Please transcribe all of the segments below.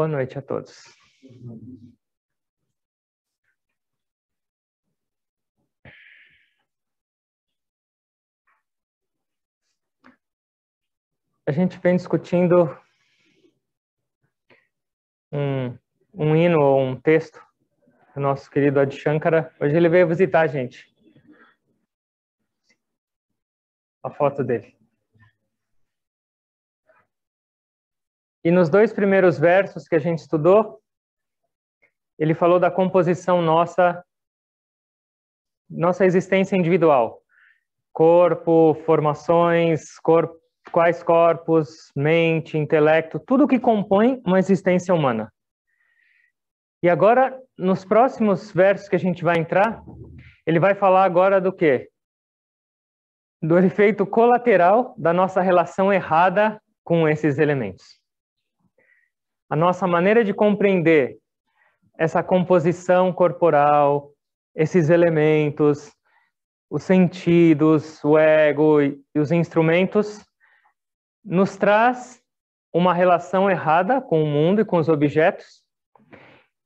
Boa noite a todos. A gente vem discutindo um hino ou um texto do nosso querido Adi Shankara. Hoje ele veio visitar a gente. A foto dele. E nos 2 primeiros versos que a gente estudou, ele falou da composição nossa existência individual. Corpo, formações, quais corpos, mente, intelecto, tudo que compõe uma existência humana. E agora, nos próximos versos que a gente vai entrar, ele vai falar agora do quê? Do efeito colateral da nossa relação errada com esses elementos. A nossa maneira de compreender essa composição corporal, esses elementos, os sentidos, o ego e os instrumentos, nos traz uma relação errada com o mundo e com os objetos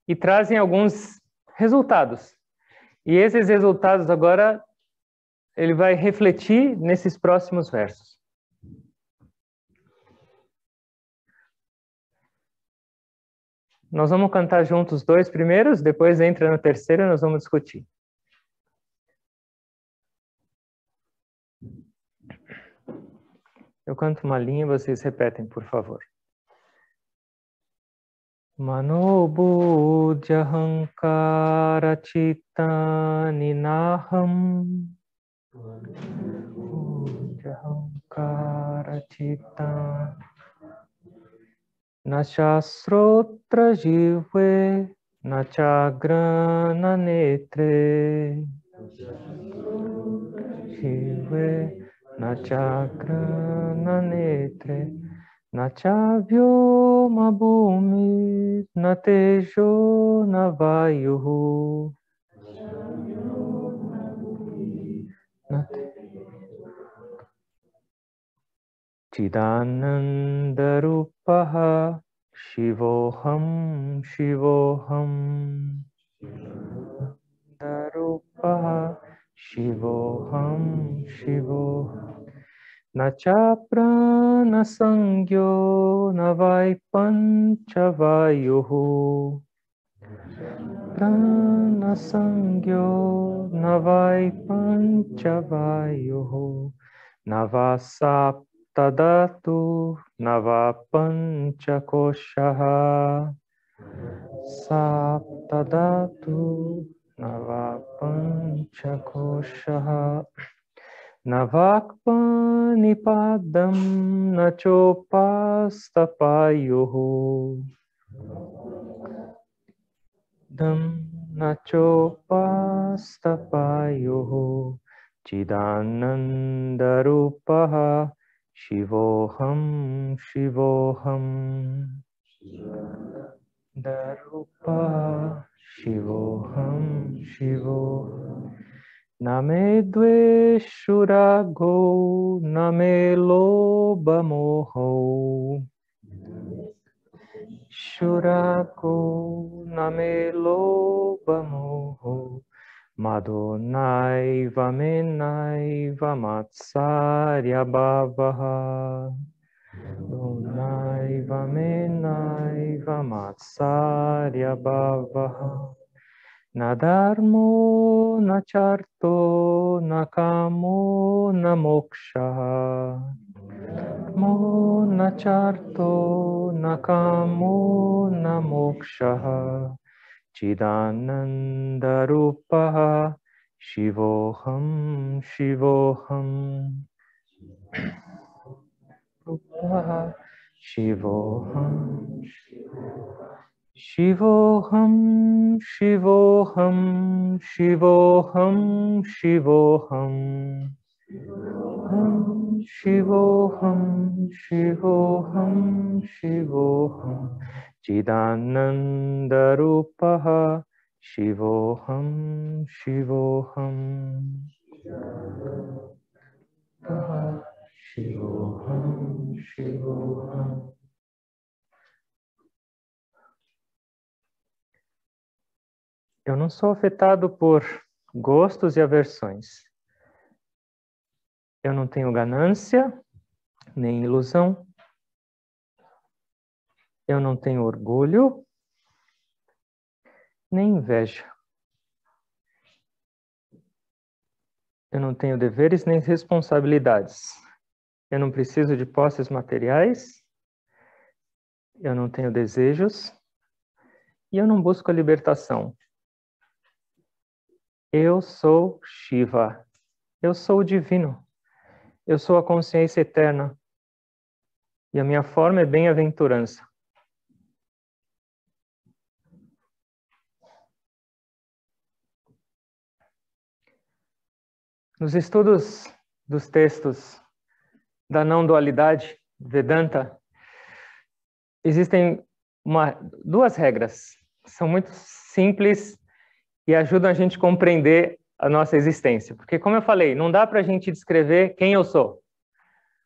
e trazem alguns resultados. E esses resultados agora ele vai refletir nesses próximos versos. Nós vamos cantar juntos os 2 primeiros, depois entra no terceiro e nós vamos discutir. Eu canto uma linha e vocês repetem, por favor. Manobudhyahankara chittani naham Budhyahankara chittani Nachasrotra jive Nachagrana netre Jive Nachagrana netre Nachavyoma bhumi Natejo navayuhu Chidanandarupaha Shivoham Shivoham Darupaha Shivoham Shivoham Nacha prana sangyo navai panchavayuhu Prana sangyo navai panchavayuhu Navasaptadatu navapanchakoshaha Saptadatu navapanchakoshaha Navakpanipadam nachopastapayuhu Dam nachopastapayuhu Chidanandarupaha Shivoham Shivoham Darupaha Shivoham Shivoham Name dveshurago Name loba moho Shurago Name loba moho Madhunaiva menaiva matsarya bhavaha Madhunaiva menaiva matsarya bhavaha Nadarmo nacharto nakamo namoksha Mo nacharto nakamo namoksha Chidanandarupaha Shivoham Shivoham Rupaha Shivoham Shivoham Shivoham Shivoham Shivoham Shivoham Shivoham Shivoham Chidanandarupaha Shivoham Shivoham Shivoham Shivoham Eu não sou afetado por gostos e aversões. Eu não tenho ganância, nem ilusão. Eu não tenho orgulho, nem inveja. Eu não tenho deveres nem responsabilidades. Eu não preciso de posses materiais. Eu não tenho desejos. E eu não busco a libertação. Eu sou Shiva. Eu sou o divino. Eu sou a consciência eterna. E a minha forma é bem-aventurança. Nos estudos dos textos da não-dualidade, Vedanta, existem duas regras. São muito simples e ajudam a gente a compreender a nossa existência. Porque, como eu falei, não dá para a gente descrever quem eu sou.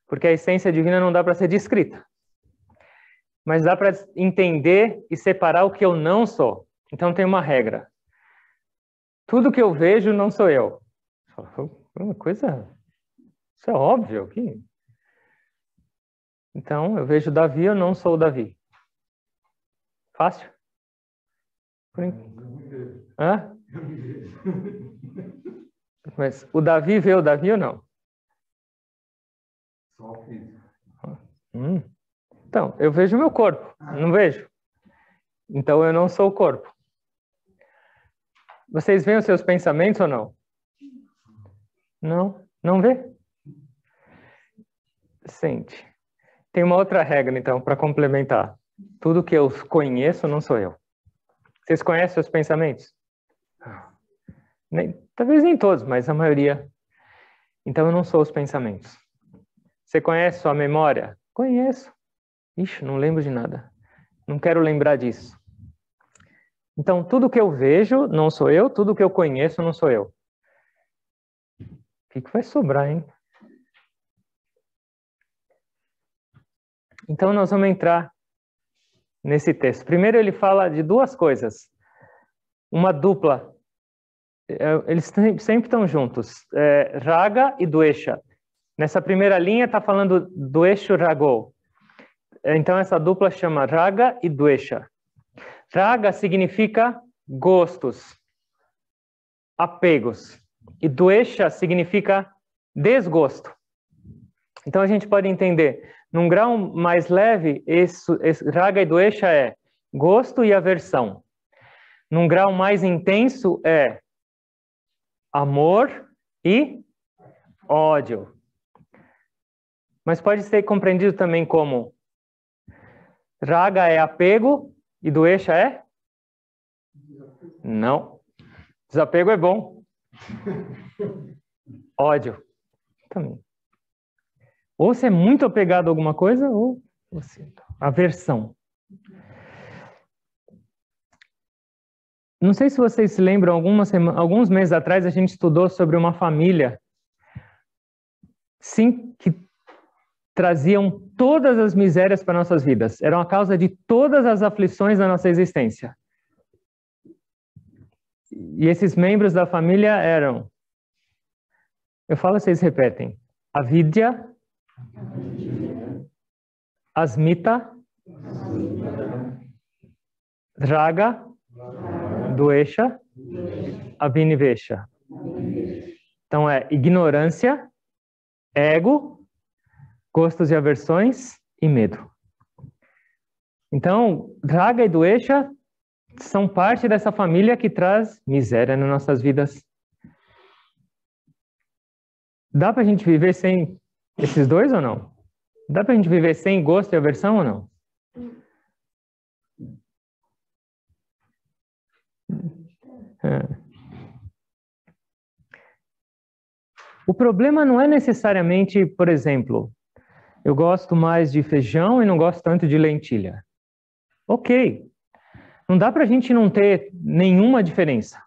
Porque a essência divina não dá para ser descrita. Mas dá para entender e separar o que eu não sou. Então tem uma regra. Tudo que eu vejo não sou eu. Uma coisa... Isso é óbvio. Então, eu vejo Davi, eu não sou o Davi. Fácil? Hã? Mas o Davi vê o Davi ou não? Então, eu vejo o meu corpo, não vejo. Então, eu não sou o corpo. Vocês veem os seus pensamentos ou não? Não? Não vê? Sente. Tem uma outra regra, então, para complementar. Tudo que eu conheço não sou eu. Vocês conhecem seus pensamentos? Talvez nem todos, mas a maioria. Então, eu não sou os pensamentos. Você conhece sua memória? Conheço. Ixi, não lembro de nada. Não quero lembrar disso. Então, tudo que eu vejo não sou eu, tudo que eu conheço não sou eu. O que vai sobrar, hein? Então, nós vamos entrar nesse texto. Primeiro, ele fala de duas coisas. Uma dupla. Eles sempre estão juntos. Raga e Dvesha. Nessa primeira linha, está falando Dvesha Rago. Então, essa dupla chama Raga e Dvesha. Raga significa gostos, apegos. E Dvesha significa desgosto. Então, a gente pode entender, num grau mais leve, esse Raga e Dvesha é gosto e aversão. Num grau mais intenso, é amor e ódio. Mas pode ser compreendido também como Raga é apego e Dvesha é? Não. Desapego é bom. Ódio também. Ou você é muito apegado a alguma coisa, ou você... Aversão. Não sei se vocês se lembram, alguns meses atrás a gente estudou sobre uma família sim, que traziam todas as misérias para nossas vidas. Eram a causa de todas as aflições da nossa existência. E esses membros da família eram... Eu falo, vocês repetem. Avidya, Asmita, Raga, Dvesha, Abhinivesha. Então é ignorância, ego, gostos e aversões e medo. Então, Raga e Dvesha são parte dessa família que traz miséria nas nossas vidas. Dá pra gente viver sem esses dois ou não? Dá pra gente viver sem gosto e aversão ou não? O problema não é necessariamente, por exemplo, eu gosto mais de feijão e não gosto tanto de lentilha. Ok. Não dá pra gente não ter nenhuma diferença.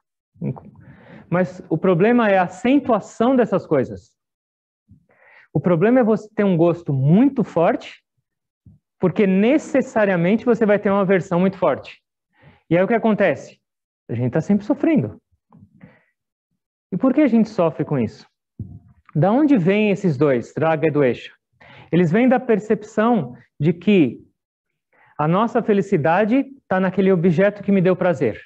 Mas o problema é a acentuação dessas coisas. O problema é você ter um gosto muito forte, porque necessariamente você vai ter uma aversão muito forte. E aí o que acontece? A gente está sempre sofrendo. E por que a gente sofre com isso? Da onde vêm esses dois, Raga e Dvesha? Eles vêm da percepção de que a nossa felicidade está naquele objeto que me deu prazer.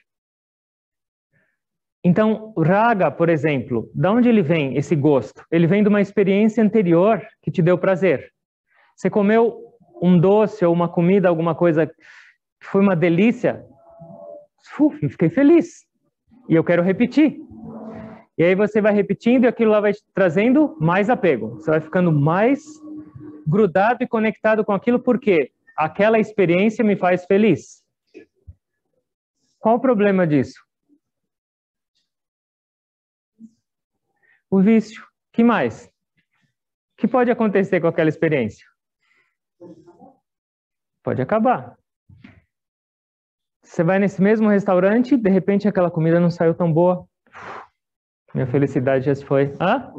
Então, Raga, por exemplo, da onde ele vem, esse gosto? Ele vem de uma experiência anterior que te deu prazer. Você comeu um doce ou uma comida, alguma coisa que foi uma delícia, fiquei feliz. E eu quero repetir. E aí você vai repetindo e aquilo lá vai te trazendo mais apego. Você vai ficando mais grudado e conectado com aquilo porque aquela experiência me faz feliz. Qual o problema disso? O vício. Que mais? O que pode acontecer com aquela experiência? Pode acabar. Você vai nesse mesmo restaurante, de repente aquela comida não saiu tão boa. Minha felicidade já se foi. Hã?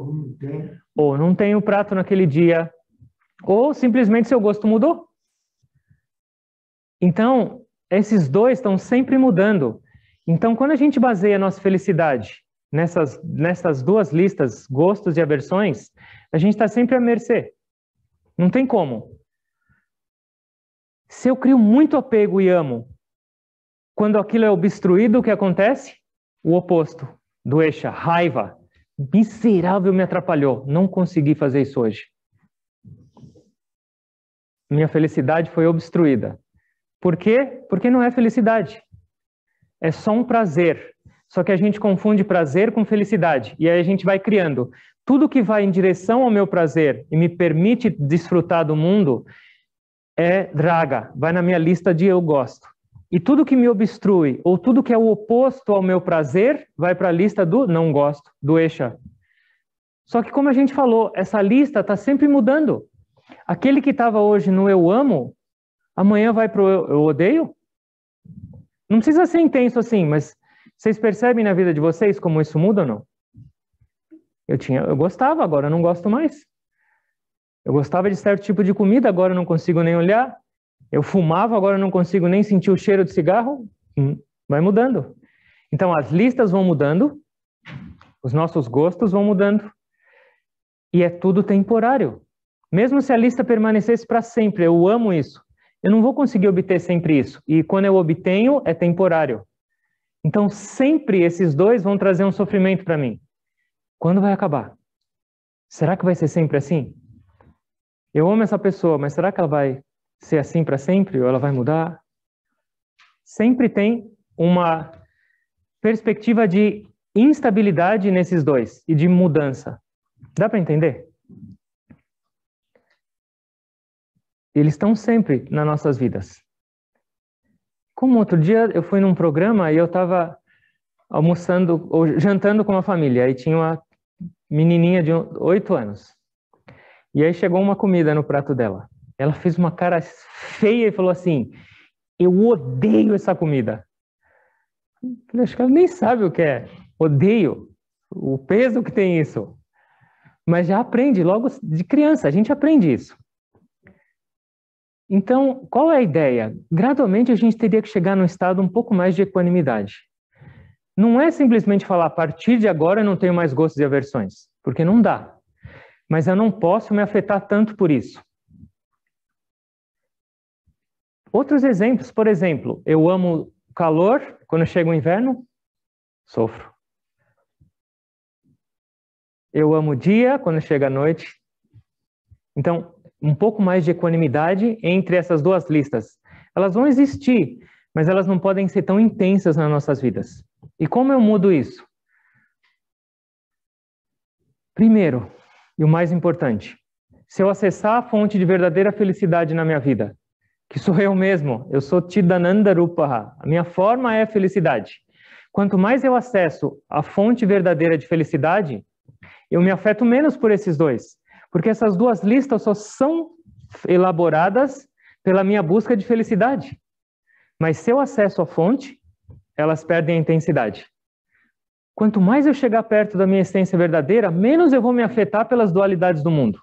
Ou não tem o prato naquele dia. Ou simplesmente seu gosto mudou. Então, esses dois estão sempre mudando. Então, quando a gente baseia a nossa felicidade nessas duas listas, gostos e aversões, a gente está sempre à mercê. Não tem como. Se eu crio muito apego e amo, quando aquilo é obstruído, o que acontece? O oposto. Dvesha, raiva. Miserável, me atrapalhou. Não consegui fazer isso hoje. Minha felicidade foi obstruída. Por quê? Porque não é felicidade. É só um prazer. Só que a gente confunde prazer com felicidade. E aí a gente vai criando. Tudo que vai em direção ao meu prazer e me permite desfrutar do mundo é Raga. Vai na minha lista de eu gosto. E tudo que me obstrui, ou tudo que é o oposto ao meu prazer, vai para a lista do não gosto, Dvesha. Só que como a gente falou, essa lista está sempre mudando. Aquele que estava hoje no eu amo, amanhã vai para o eu odeio? Não precisa ser intenso assim, mas vocês percebem na vida de vocês como isso muda ou não? Eu gostava, agora eu não gosto mais. Eu gostava de certo tipo de comida, agora eu não consigo nem olhar. Eu fumava, agora eu não consigo nem sentir o cheiro de cigarro. Vai mudando. Então as listas vão mudando, os nossos gostos vão mudando. E é tudo temporário. Mesmo se a lista permanecesse para sempre, eu amo isso. Eu não vou conseguir obter sempre isso. E quando eu obtenho, é temporário. Então sempre esses dois vão trazer um sofrimento para mim. Quando vai acabar? Será que vai ser sempre assim? Eu amo essa pessoa, mas será que ela vai ser assim para sempre ou ela vai mudar? Sempre tem uma perspectiva de instabilidade nesses dois e de mudança. Dá para entender? Eles estão sempre nas nossas vidas. Como outro dia eu fui num programa e eu estava almoçando ou jantando com uma família e tinha uma menininha de 8 anos. E aí chegou uma comida no prato dela. Ela fez uma cara feia e falou assim: eu odeio essa comida. Eu acho que ela nem sabe o que é. Odeio. O peso que tem isso. Mas já aprende, logo de criança, a gente aprende isso. Então, qual é a ideia? Gradualmente a gente teria que chegar num estado um pouco mais de equanimidade. Não é simplesmente falar, a partir de agora eu não tenho mais gostos e aversões, porque não dá. Mas eu não posso me afetar tanto por isso. Outros exemplos, por exemplo, eu amo calor, quando chega o inverno, sofro. Eu amo o dia, quando chega a noite. Então, um pouco mais de equanimidade entre essas duas listas. Elas vão existir, mas elas não podem ser tão intensas nas nossas vidas. E como eu mudo isso? Primeiro, e o mais importante, se eu acessar a fonte de verdadeira felicidade na minha vida, que sou eu mesmo, eu sou Chidananda Rupaha, a minha forma é felicidade. Quanto mais eu acesso a fonte verdadeira de felicidade, eu me afeto menos por esses dois, porque essas duas listas só são elaboradas pela minha busca de felicidade. Mas se eu acesso a fonte, elas perdem a intensidade. Quanto mais eu chegar perto da minha essência verdadeira, menos eu vou me afetar pelas dualidades do mundo.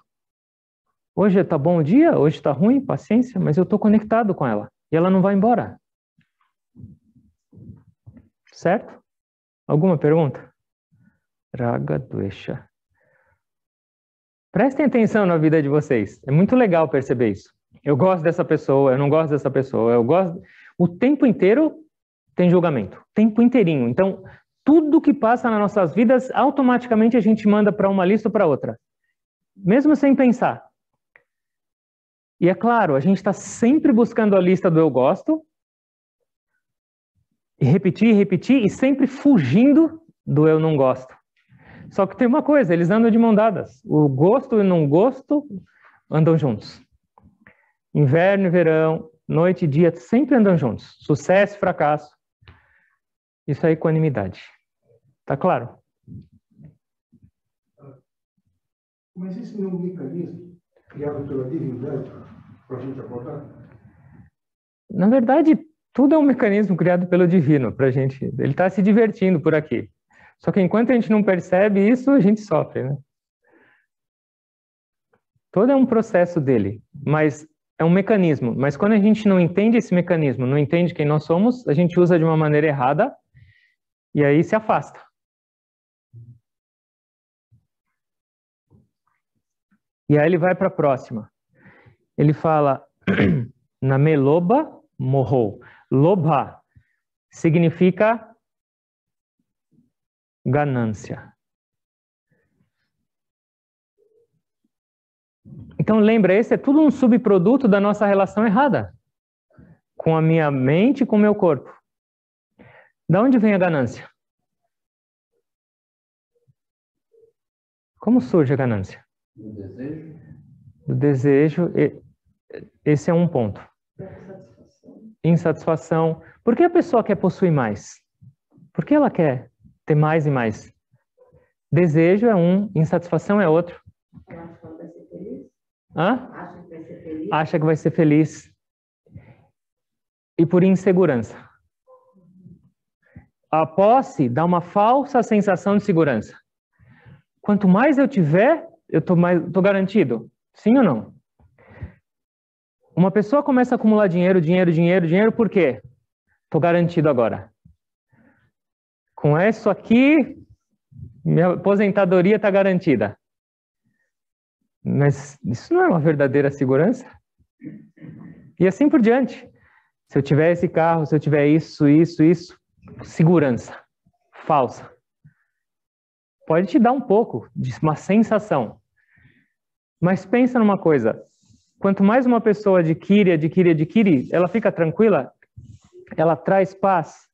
Hoje está bom o dia, hoje está ruim, paciência, mas eu estou conectado com ela. E ela não vai embora. Certo? Alguma pergunta? Raga Dvesha. Prestem atenção na vida de vocês. É muito legal perceber isso. Eu gosto dessa pessoa, eu não gosto dessa pessoa, eu gosto... O tempo inteiro tem julgamento. O tempo inteirinho. Então, tudo que passa nas nossas vidas, automaticamente a gente manda para uma lista ou para outra. Mesmo sem pensar. E é claro, a gente está sempre buscando a lista do eu gosto, e repetir, e sempre fugindo do eu não gosto. Só que tem uma coisa, eles andam de mão dadas. O gosto e o não gosto andam juntos. Inverno e verão, noite e dia, sempre andam juntos. Sucesso e fracasso. Isso é equanimidade. Tá claro? Mas isso não é um mecanismo criado pela divindade para a gente acordar? Na verdade, tudo é um mecanismo criado pelo divino para a gente. Ele está se divertindo por aqui. Só que enquanto a gente não percebe isso, a gente sofre, né? Todo é um processo dele, mas é um mecanismo. Mas quando a gente não entende esse mecanismo, não entende quem nós somos, a gente usa de uma maneira errada e aí se afasta. E aí ele vai para a próxima. Ele fala, na meloba morrou. Lobha significa ganância. Então lembra, esse é tudo um subproduto da nossa relação errada com a minha mente e com o meu corpo. Da onde vem a ganância? Como surge a ganância? Do desejo. Do desejo, esse é um ponto. Insatisfação. Por que a pessoa quer possuir mais? Por que ela quer ter mais e mais? Desejo é um, insatisfação é outro. Acha que vai ser feliz? Hã? Acha que vai ser feliz? Acha que vai ser feliz. E por insegurança. A posse dá uma falsa sensação de segurança. Quanto mais eu tiver, eu tô garantido. Sim ou não? Uma pessoa começa a acumular dinheiro, por quê? Tô garantido agora. Com isso aqui, minha aposentadoria está garantida. Mas isso não é uma verdadeira segurança? E assim por diante. Se eu tiver esse carro, se eu tiver isso, segurança falsa. Pode te dar um pouco de uma sensação. Mas pensa numa coisa. Quanto mais uma pessoa adquire, ela fica tranquila, ela traz paz.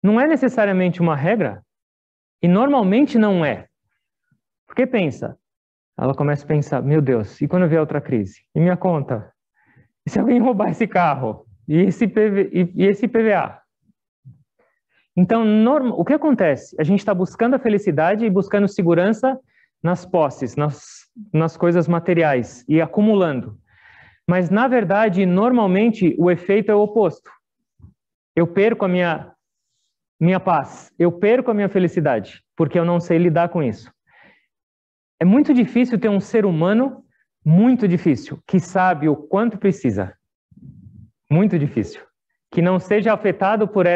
Não é necessariamente uma regra, e normalmente não é. Porque pensa, ela começa a pensar, meu Deus, e quando vier outra crise? E minha conta? E se alguém roubar esse carro? E esse IPVA? Então, o que acontece? A gente está buscando a felicidade e buscando segurança nas posses, nas coisas materiais, e acumulando. Mas, na verdade, normalmente, o efeito é o oposto. Eu perco a minha paz, eu perco a minha felicidade, porque eu não sei lidar com isso. É muito difícil ter um ser humano, muito difícil, que sabe o quanto precisa. Muito difícil. Que não seja afetado por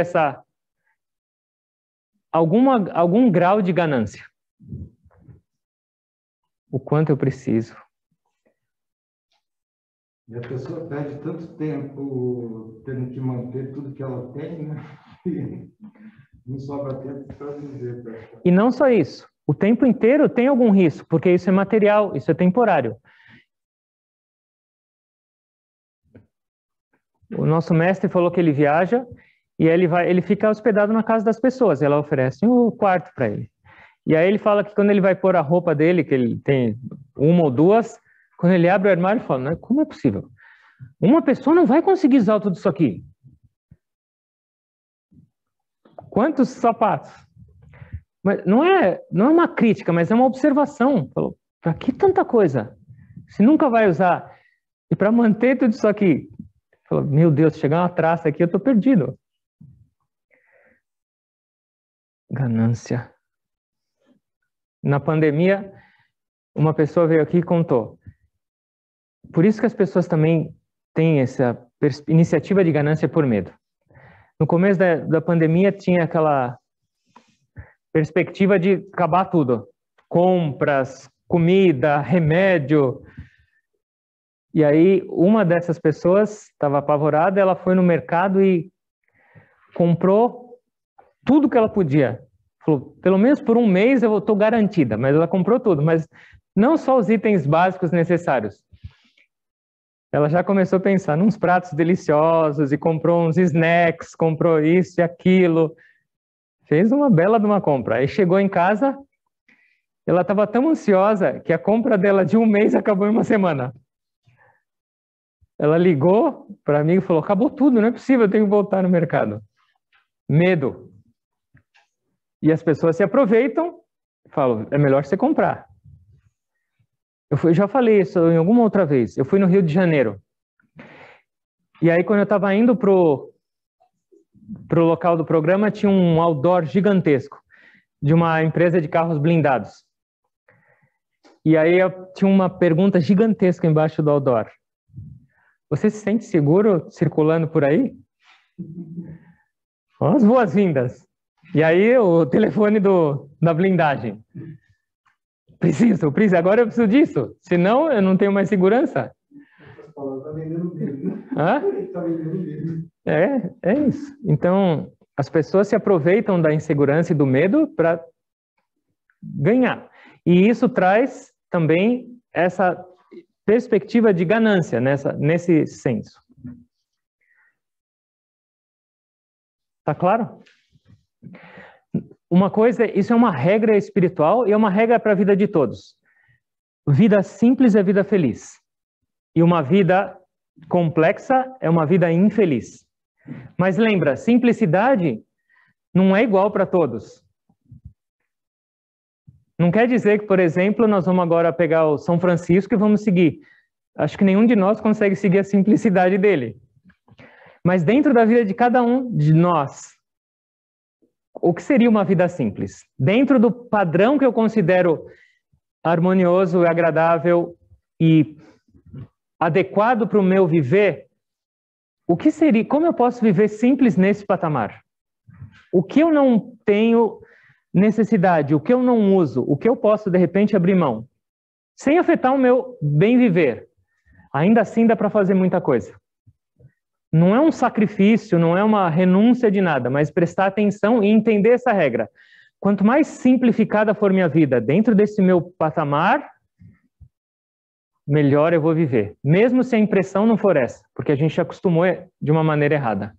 algum grau de ganância. O quanto eu preciso. E a pessoa perde tanto tempo tendo que manter tudo que ela tem, né? E não sobra tempo para viver. E não só isso. O tempo inteiro tem algum risco, porque isso é material, isso é temporário. O nosso mestre falou que ele viaja e ele fica hospedado na casa das pessoas. Ela oferece um quarto para ele. E aí ele fala que quando ele vai pôr a roupa dele, que ele tem uma ou duas, quando ele abre o armário, ele fala, como é possível? Uma pessoa não vai conseguir usar tudo isso aqui. Quantos sapatos? Mas não é uma crítica, mas é uma observação. Falou, para que tanta coisa? Se nunca vai usar. E para manter tudo isso aqui? Falou, meu Deus, se chegar uma traça aqui, eu estou perdido. Ganância. Na pandemia, uma pessoa veio aqui e contou. Por isso que as pessoas também têm essa iniciativa de ganância por medo. No começo da pandemia tinha aquela perspectiva de acabar tudo. Compras, comida, remédio. E aí uma dessas pessoas estava apavorada, ela foi no mercado e comprou tudo que ela podia. Falou, pelo menos por um mês eu estou garantida, mas ela comprou tudo, mas não só os itens básicos necessários. Ela já começou a pensar nos pratos deliciosos e comprou uns snacks, comprou isso e aquilo. Fez uma bela de uma compra. Aí chegou em casa, ela estava tão ansiosa que a compra dela de um mês acabou em uma semana. Ela ligou para mim e falou, acabou tudo, não é possível, eu tenho que voltar no mercado. Medo. E as pessoas se aproveitam e falam, é melhor você comprar. Eu já falei isso em alguma outra vez. Eu fui no Rio de Janeiro. E aí, quando eu estava indo pro local do programa, tinha um outdoor gigantesco de uma empresa de carros blindados. E aí, tinha uma pergunta gigantesca embaixo do outdoor. Você se sente seguro circulando por aí? As boas-vindas. E aí, o telefone da blindagem. Preciso, agora eu preciso disso. Senão, eu não tenho mais segurança. Está vendendo medo. Hã? Está vendendo medo. É isso. Então, as pessoas se aproveitam da insegurança e do medo para ganhar. E isso traz também essa perspectiva de ganância nesse senso. Tá claro? Uma coisa, isso é uma regra espiritual e é uma regra para a vida de todos. Vida simples é vida feliz. E uma vida complexa é uma vida infeliz. Mas lembra, simplicidade não é igual para todos. Não quer dizer que, por exemplo, nós vamos agora pegar o São Francisco e vamos seguir. Acho que nenhum de nós consegue seguir a simplicidade dele. Mas dentro da vida de cada um de nós, o que seria uma vida simples? Dentro do padrão que eu considero harmonioso e agradável e adequado para o meu viver, o que seria? Como eu posso viver simples nesse patamar? O que eu não tenho necessidade, o que eu não uso, o que eu posso de repente abrir mão, sem afetar o meu bem viver? Ainda assim dá para fazer muita coisa. Não é um sacrifício, não é uma renúncia de nada, mas prestar atenção e entender essa regra. Quanto mais simplificada for minha vida dentro desse meu patamar, melhor eu vou viver. Mesmo se a impressão não for essa, porque a gente acostumou de uma maneira errada.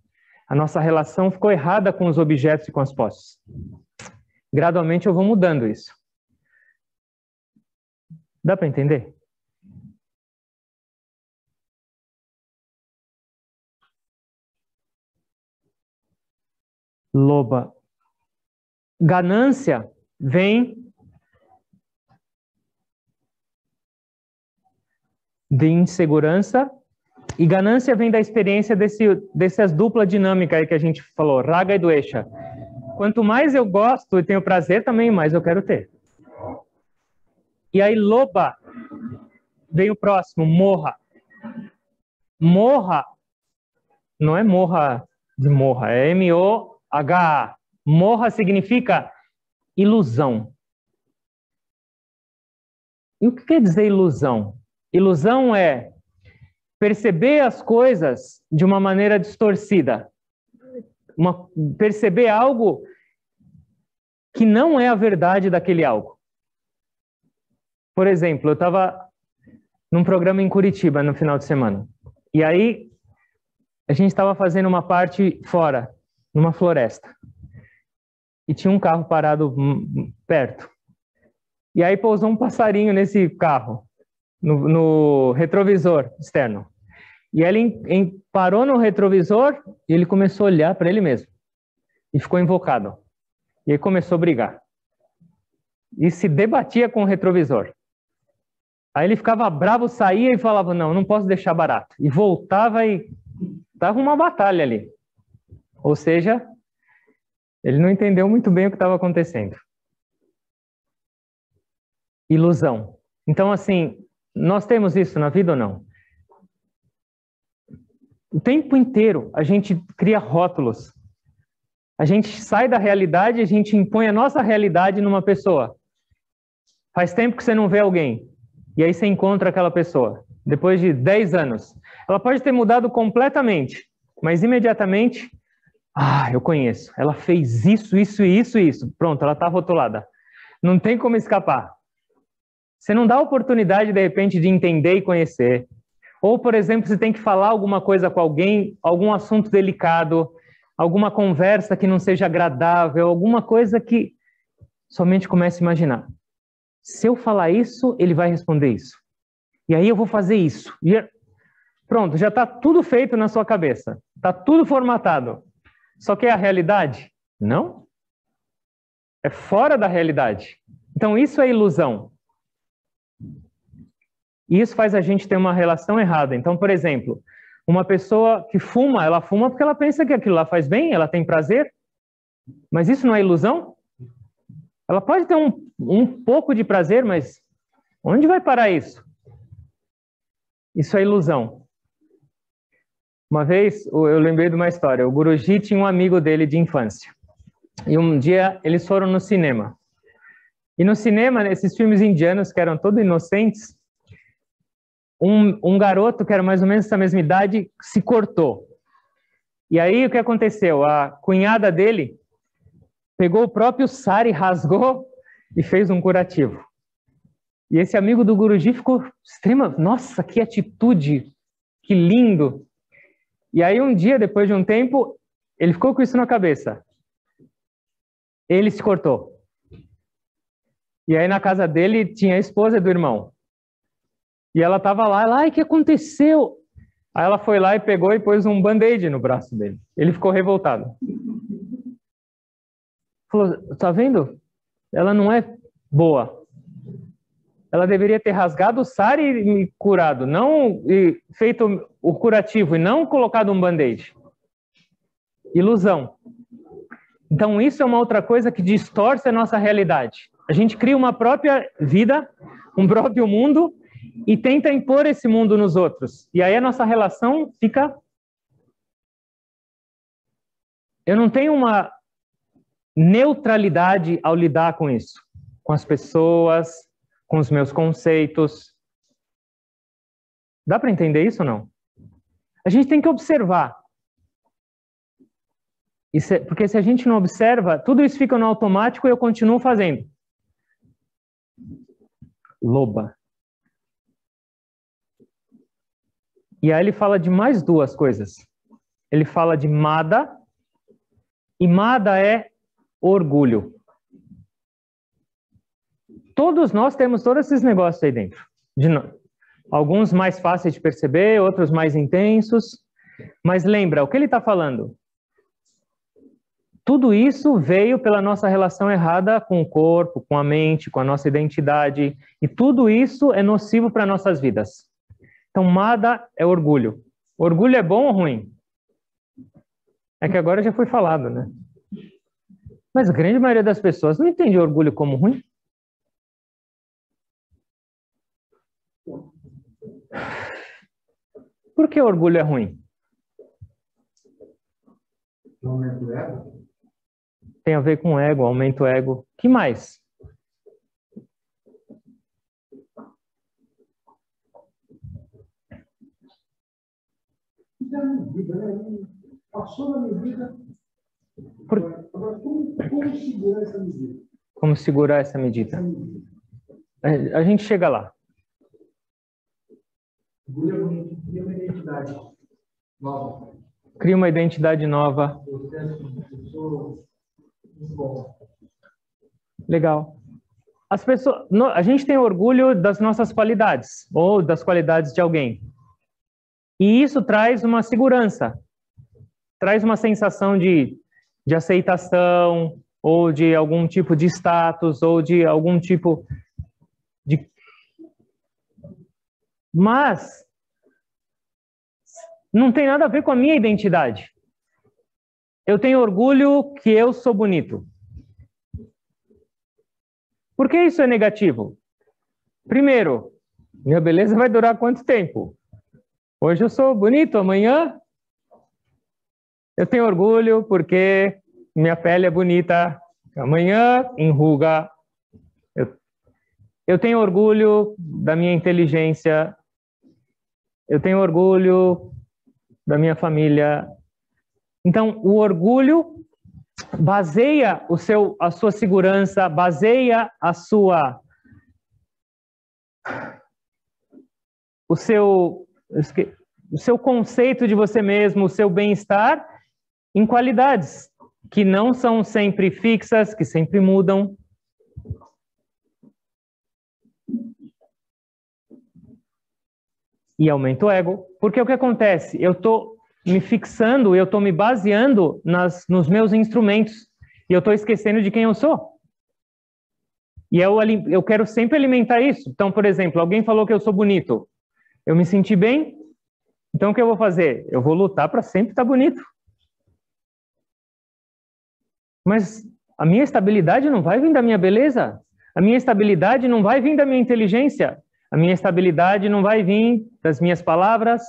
A nossa relação ficou errada com os objetos e com as posses. Gradualmente eu vou mudando isso. Dá para entender? Loba. Ganância vem de insegurança e ganância vem da experiência dessas dupla dinâmica aí que a gente falou, raga e doesha. Quanto mais eu gosto e tenho prazer, também mais eu quero ter. E aí loba vem o próximo, morra. Morra não é morra de morra, é M-O-H-A. Morra significa ilusão. E o que quer dizer ilusão? Ilusão é perceber as coisas de uma maneira distorcida. Perceber algo que não é a verdade daquele algo. Por exemplo, eu estava num programa em Curitiba no final de semana. E aí, a gente estava fazendo uma parte fora, numa floresta. E tinha um carro parado perto. E aí pousou um passarinho nesse carro, no retrovisor externo. E ele parou no retrovisor e ele começou a olhar para ele mesmo. E ficou invocado. E aí começou a brigar. E se debatia com o retrovisor. Aí ele ficava bravo, saía e falava, não posso deixar barato. E voltava e estava uma batalha ali. Ou seja, ele não entendeu muito bem o que estava acontecendo. Ilusão. Então, assim, nós temos isso na vida ou não? O tempo inteiro a gente cria rótulos A gente sai da realidade, a gente impõe a nossa realidade numa pessoa. Faz tempo que você não vê alguém, e aí você encontra aquela pessoa, depois de 10 anos. Ela pode ter mudado completamente, mas imediatamente, eu conheço. Ela fez isso, isso e isso e isso. Pronto, ela está rotulada. Não tem como escapar. Você não dá oportunidade, de repente, de entender e conhecer. Ou, por exemplo, você tem que falar alguma coisa com alguém, algum assunto delicado, alguma conversa que não seja agradável, alguma coisa que somente comece a imaginar. Se eu falar isso, ele vai responder isso. E aí eu vou fazer isso. Pronto, já está tudo feito na sua cabeça. Está tudo formatado. Só que é a realidade? Não. É fora da realidade. Então isso é ilusão. E isso faz a gente ter uma relação errada. Então, por exemplo, uma pessoa que fuma, ela fuma porque ela pensa que aquilo lá faz bem, ela tem prazer. Mas isso não é ilusão? Ela pode ter um pouco de prazer, mas onde vai parar isso? Isso é ilusão. Uma vez, eu lembrei de uma história. O Guruji tinha um amigo dele de infância. E um dia eles foram no cinema. E no cinema, nesses filmes indianos que eram todos inocentes, um garoto que era mais ou menos dessa mesma idade se cortou. E aí o que aconteceu? A cunhada dele pegou o próprio sari, rasgou e fez um curativo. E esse amigo do Guruji ficou nossa, que atitude, que lindo. E aí um dia, depois de um tempo, ele ficou com isso na cabeça. Ele se cortou. E aí na casa dele tinha a esposa do irmão. E ela estava lá, o que aconteceu? Aí ela foi lá e pegou e pôs um band-aid no braço dele. Ele ficou revoltado. Falou, tá vendo? Ela não é boa. Ela deveria ter rasgado o sari e curado, não feito o curativo e não colocado um band-aid. Ilusão. Então isso é uma outra coisa que distorce a nossa realidade. A gente cria uma própria vida, um próprio mundo e tenta impor esse mundo nos outros. E aí a nossa relação fica... Eu não tenho uma neutralidade ao lidar com isso, com as pessoas, com os meus conceitos. Dá para entender isso ou não? A gente tem que observar. Porque se a gente não observa, tudo isso fica no automático e eu continuo fazendo. Loba. E aí ele fala de mais duas coisas. Ele fala de Mada, e Mada é orgulho. Todos nós temos todos esses negócios aí dentro. Alguns mais fáceis de perceber, outros mais intensos. Mas lembra, o que ele está falando? Tudo isso veio pela nossa relação errada com o corpo, com a mente, com a nossa identidade. E tudo isso é nocivo para nossas vidas. Então, Mada é orgulho. Orgulho é bom ou ruim? É que agora já foi falado, né? Mas a grande maioria das pessoas não entende orgulho como ruim. Por que orgulho é ruim? Aumenta o ego? Tem a ver com ego, aumenta o ego. Que mais? Passou na medida. Agora, como segurar essa medida? Como segurar essa medida? A gente chega lá. Cria uma identidade nova. Cria uma identidade nova. Legal. As pessoas, a gente tem orgulho das nossas qualidades ou das qualidades de alguém. E isso traz uma segurança, traz uma sensação de aceitação, ou de algum tipo de status, ou de algum tipo de... Mas não tem nada a ver com a minha identidade. Eu tenho orgulho que eu sou bonito. Por que isso é negativo? Primeiro, minha beleza vai durar quanto tempo? Hoje eu sou bonito, amanhã eu tenho orgulho porque minha pele é bonita. Amanhã, enruga. Eu tenho orgulho da minha inteligência. Eu tenho orgulho da minha família. Então, o orgulho baseia a sua segurança, baseia o seu conceito de você mesmo, o seu bem-estar em qualidades que não são sempre fixas, que sempre mudam. E aumenta o ego. Porque o que acontece? Eu estou me fixando, eu estou me baseando nos meus instrumentos. E eu estou esquecendo de quem eu sou. E eu quero sempre alimentar isso. Então, por exemplo, alguém falou que eu sou bonito. Eu me senti bem. Então, o que eu vou fazer? Eu vou lutar para sempre estar bonito. Mas a minha estabilidade não vai vir da minha beleza. A minha estabilidade não vai vir da minha inteligência. A minha estabilidade não vai vir das minhas palavras.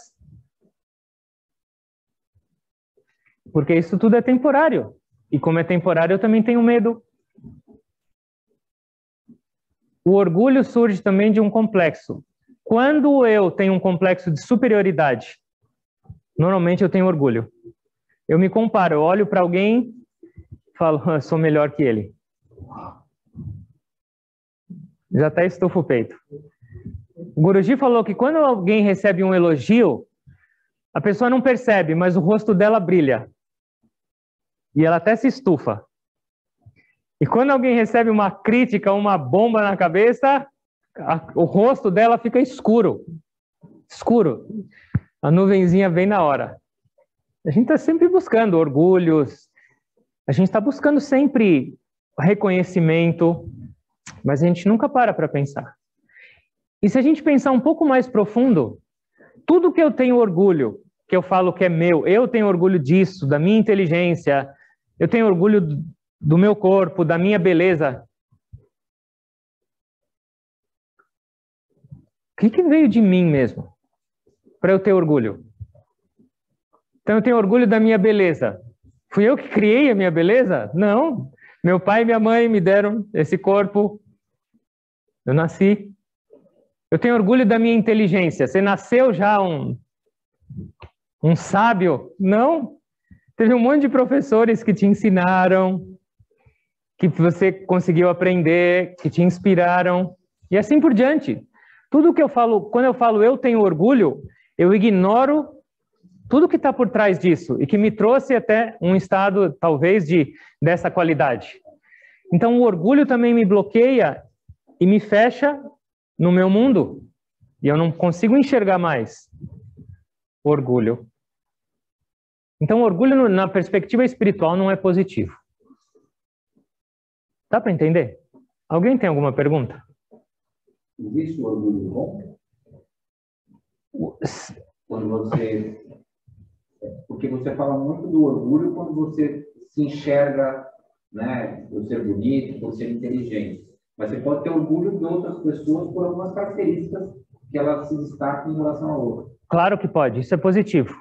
Porque isso tudo é temporário. E como é temporário, eu também tenho medo. O orgulho surge também de um complexo. Quando eu tenho um complexo de superioridade, normalmente eu tenho orgulho. Eu me comparo, eu olho para alguém e falo, eu sou melhor que ele. Já até estufa o peito. O Guruji falou que quando alguém recebe um elogio, a pessoa não percebe, mas o rosto dela brilha. E ela até se estufa. E quando alguém recebe uma crítica, uma bomba na cabeça, o rosto dela fica escuro. Escuro. A nuvenzinha vem na hora. A gente está sempre buscando orgulhos. A gente está buscando sempre reconhecimento. Mas a gente nunca para pensar. E se a gente pensar um pouco mais profundo, tudo que eu tenho orgulho, que eu falo que é meu, eu tenho orgulho disso, da minha inteligência, eu tenho orgulho do meu corpo, da minha beleza. O que veio de mim mesmo para eu ter orgulho? Então eu tenho orgulho da minha beleza. Fui eu que criei a minha beleza? Não. Meu pai e minha mãe me deram esse corpo. Eu nasci. Eu tenho orgulho da minha inteligência. Você nasceu já um sábio? Não. Teve um monte de professores que te ensinaram, que você conseguiu aprender, que te inspiraram, e assim por diante. Tudo que eu falo, quando eu falo eu tenho orgulho, eu ignoro tudo que está por trás disso, e que me trouxe até um estado, talvez, dessa qualidade. Então, o orgulho também me bloqueia e me fecha no meu mundo, e eu não consigo enxergar mais orgulho. Então, orgulho na perspectiva espiritual não é positivo. Dá para entender? Alguém tem alguma pergunta? Existe o orgulho bom? Quando você... Porque você fala muito do orgulho quando você se enxerga, né, por ser bonito, por ser inteligente. Mas você pode ter orgulho de outras pessoas por algumas características que elas se destacam em relação a outras. Claro que pode, isso é positivo.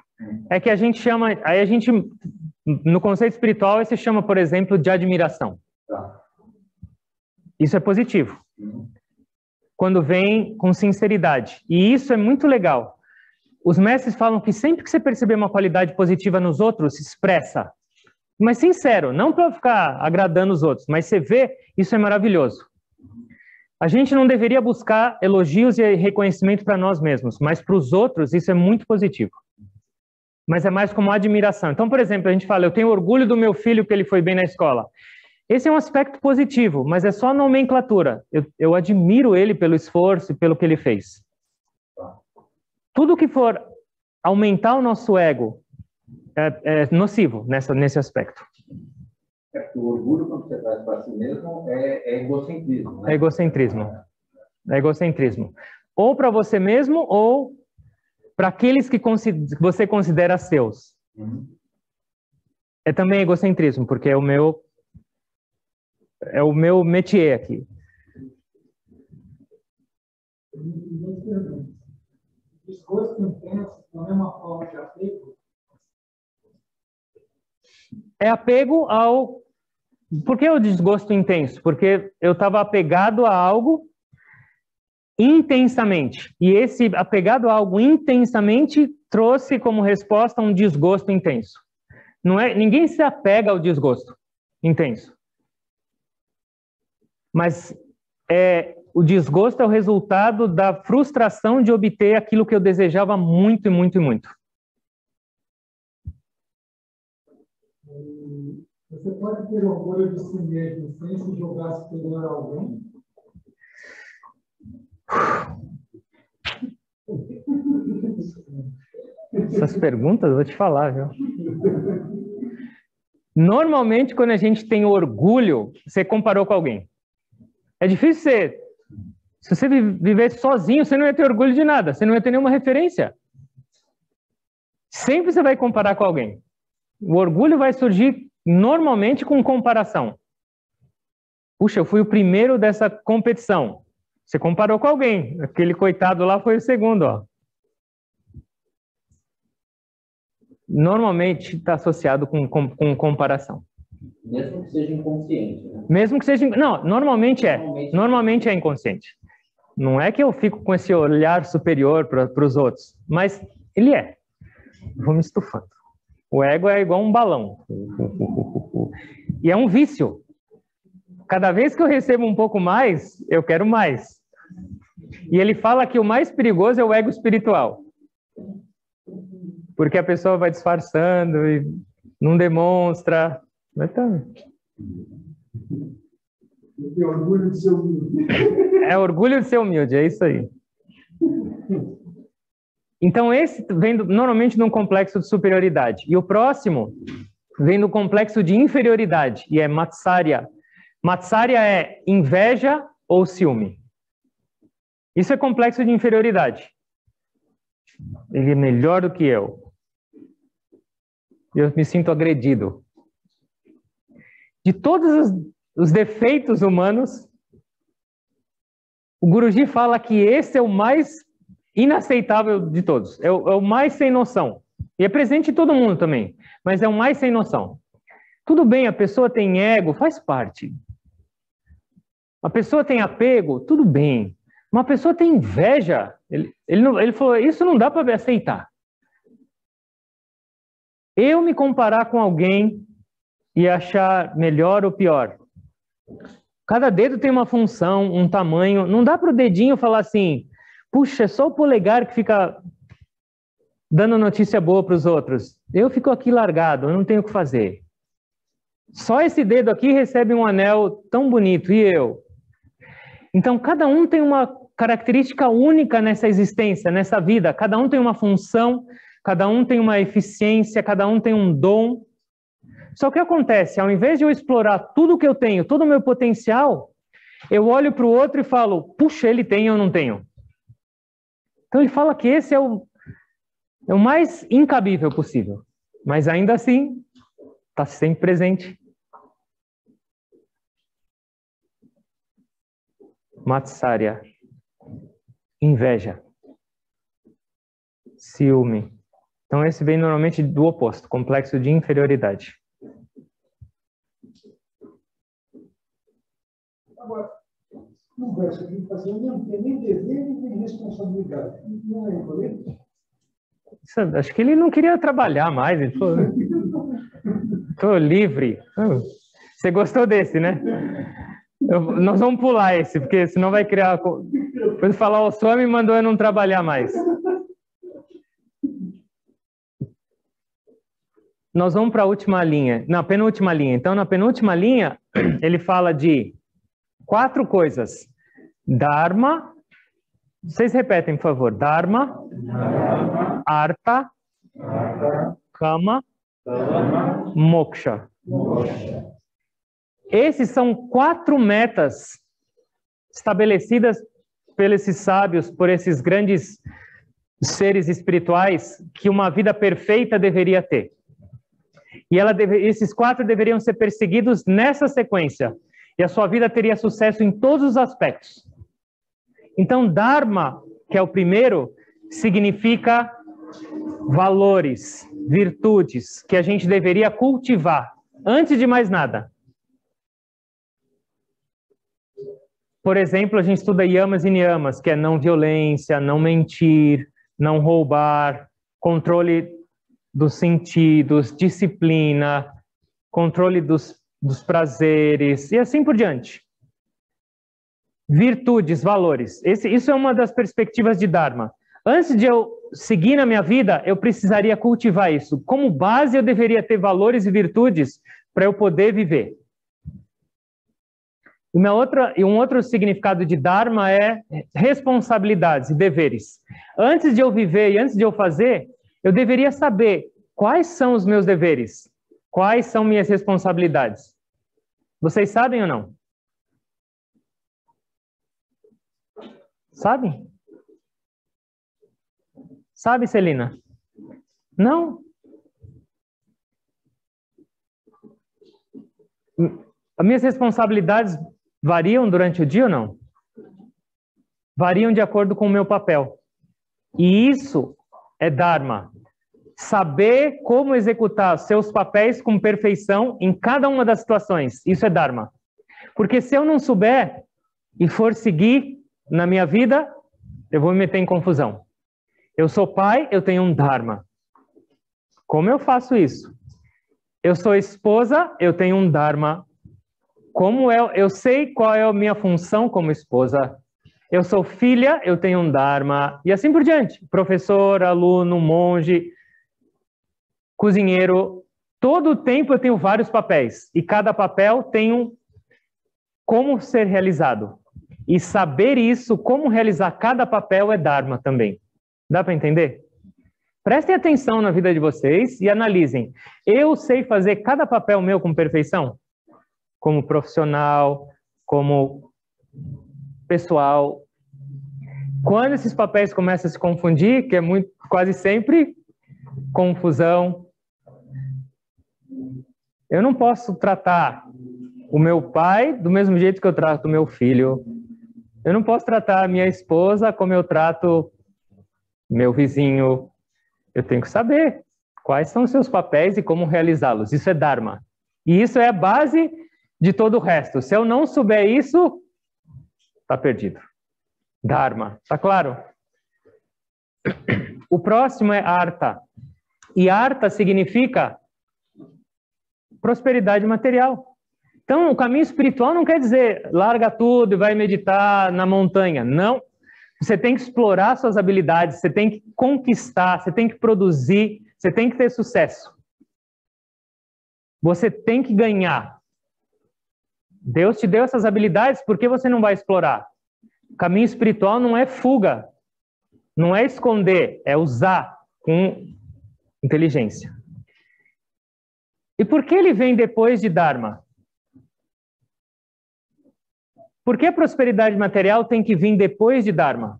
É que a gente chama, aí a gente, no conceito espiritual, se chama, por exemplo, de admiração. Tá. Isso é positivo. Quando vem com sinceridade. E isso é muito legal. Os mestres falam que sempre que você perceber uma qualidade positiva nos outros, se expressa. Mas sincero, não para ficar agradando os outros, mas você vê, isso é maravilhoso. A gente não deveria buscar elogios e reconhecimento para nós mesmos, mas para os outros isso é muito positivo. Mas é mais como admiração. Então, por exemplo, a gente fala, eu tenho orgulho do meu filho que ele foi bem na escola. Esse é um aspecto positivo, mas é só nomenclatura. Eu admiro ele pelo esforço e pelo que ele fez. Tudo que for aumentar o nosso ego é nocivo nesse aspecto. O orgulho, quando você traz para si mesmo, é egocentrismo. Né? É egocentrismo. É egocentrismo. Ou para você mesmo, ou para aqueles que você considera seus. É também egocentrismo, porque é o meu métier aqui. Desgosto intenso da mesma forma de apego? É apego ao Por que o desgosto intenso? Porque eu estava apegado a algo intensamente. E esse apegado a algo intensamente trouxe como resposta um desgosto intenso. Ninguém se apega ao desgosto intenso. Mas o desgosto é o resultado da frustração de obter aquilo que eu desejava muito, muito, muito. Você pode ter orgulho de si mesmo sem se julgar superior a alguém? Essas perguntas, eu vou te falar, viu? Normalmente, quando a gente tem orgulho, você comparou com alguém. É difícil ser. Se você viver sozinho, você não ia ter orgulho de nada. Você não ia ter nenhuma referência. Sempre você vai comparar com alguém. O orgulho vai surgir normalmente com comparação. Puxa, eu fui o primeiro dessa competição. Você comparou com alguém. Aquele coitado lá foi o segundo, ó. Normalmente está associado com comparação. Mesmo que seja inconsciente, né? Mesmo que seja... Não, normalmente é. Normalmente é inconsciente. Não é que eu fico com esse olhar superior para os outros, mas ele é. Vou me estufando. O ego é igual um balão. E é um vício. Cada vez que eu recebo um pouco mais, eu quero mais. E ele fala que o mais perigoso é o ego espiritual. Porque a pessoa vai disfarçando e não demonstra. Mas tá. Tem orgulho de ser humilde. É orgulho de ser humilde, é isso aí. Então esse vem normalmente num complexo de superioridade. E o próximo vem do complexo de inferioridade, e é Matsarya. Matsarya é inveja ou ciúme. Isso é complexo de inferioridade. Ele é melhor do que eu. Eu me sinto agredido. De todos os defeitos humanos, o Guruji fala que esse é o mais inaceitável de todos. É o mais sem noção. E é presente em todo mundo também, mas é o mais sem noção. Tudo bem, a pessoa tem ego, faz parte. A pessoa tem apego, tudo bem. Uma pessoa tem inveja, ele falou, isso não dá para aceitar. Eu me comparar com alguém e achar melhor ou pior. Cada dedo tem uma função, um tamanho. Não dá para o dedinho falar assim, puxa, é só o polegar que fica dando notícia boa para os outros. Eu fico aqui largado, eu não tenho o que fazer. Só esse dedo aqui recebe um anel tão bonito, e eu? Então, cada um tem uma característica única nessa existência, nessa vida. Cada um tem uma função, cada um tem uma eficiência, cada um tem um dom. Só que o que acontece? Ao invés de eu explorar tudo que eu tenho, todo o meu potencial, eu olho para o outro e falo, puxa, ele tem, eu não tenho. Então ele fala que esse é o mais incabível possível. Mas ainda assim, está sempre presente. Matsarya. Inveja. Ciúme. Então esse vem normalmente do oposto, complexo de inferioridade. Agora, no verso aqui está dizendo, não tem nem dever, nem responsabilidade. Não é incoerente? Acho que ele não queria trabalhar mais. Ele falou, estou livre. Você gostou desse, né? Nós vamos pular esse, porque senão vai criar... Depois de falar, o Swami mandou eu não trabalhar mais. Nós vamos para a última linha. Na penúltima linha. Então, na penúltima linha, ele fala de 4 coisas. Dharma. Vocês repetem, por favor. Dharma. Artha. Kama. Moksha. Esses são 4 metas estabelecidas por esses sábios, por esses grandes seres espirituais, que uma vida perfeita deveria ter. E esses 4 deveriam ser perseguidos nessa sequência. E a sua vida teria sucesso em todos os aspectos. Então, Dharma, que é o primeiro, significa valores, virtudes, que a gente deveria cultivar, antes de mais nada. Por exemplo, a gente estuda yamas e niyamas, que é não violência, não mentir, não roubar, controle dos sentidos, disciplina, controle dos prazeres e assim por diante. Virtudes, valores. Isso é uma das perspectivas de Dharma. Antes de eu seguir na minha vida, eu precisaria cultivar isso. Como base, eu deveria ter valores e virtudes para eu poder viver. E um outro significado de Dharma é responsabilidades e deveres. Antes de eu viver e antes de eu fazer, eu deveria saber quais são os meus deveres, quais são minhas responsabilidades. Vocês sabem ou não? Sabem? Sabe, Celina? Não? As minhas responsabilidades variam durante o dia ou não? Variam de acordo com o meu papel. E isso é Dharma. Saber como executar seus papéis com perfeição em cada uma das situações. Isso é Dharma. Porque se eu não souber e for seguir na minha vida, eu vou me meter em confusão. Eu sou pai, eu tenho um Dharma. Como eu faço isso? Eu sou esposa, eu tenho um Dharma. Como eu sei qual é a minha função como esposa. Eu sou filha, eu tenho um Dharma. E assim por diante. Professor, aluno, monge, cozinheiro. Todo o tempo eu tenho vários papéis. E cada papel tem como ser realizado. E saber isso, como realizar cada papel, é Dharma também. Dá para entender? Prestem atenção na vida de vocês e analisem. Eu sei fazer cada papel meu com perfeição? Como profissional, como pessoal. Quando esses papéis começam a se confundir, que é quase sempre confusão, eu não posso tratar o meu pai do mesmo jeito que eu trato o meu filho. Eu não posso tratar a minha esposa como eu trato meu vizinho. Eu tenho que saber quais são os seus papéis e como realizá-los. Isso é Dharma. E isso é a base de todo o resto. Se eu não souber isso, está perdido. Dharma. Tá claro? O próximo é Artha. E Artha significa prosperidade material. Então, o caminho espiritual não quer dizer larga tudo e vai meditar na montanha. Não. Você tem que explorar suas habilidades, você tem que conquistar, você tem que produzir, você tem que ter sucesso. Você tem que ganhar. Deus te deu essas habilidades, por que você não vai explorar? O caminho espiritual não é fuga, não é esconder, é usar com inteligência. E por que ele vem depois de Dharma? Por que a prosperidade material tem que vir depois de Dharma?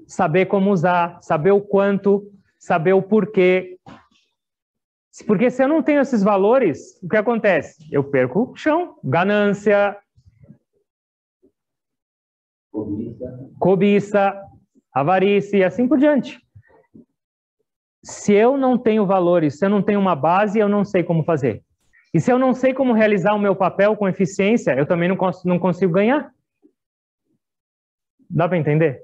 Saber como usar, saber o quanto, saber o porquê. Porque se eu não tenho esses valores, o que acontece? Eu perco o chão, ganância, cobiça, avarice e assim por diante. Se eu não tenho valores, se eu não tenho uma base, eu não sei como fazer. E se eu não sei como realizar o meu papel com eficiência, eu também não consigo ganhar. Dá para entender?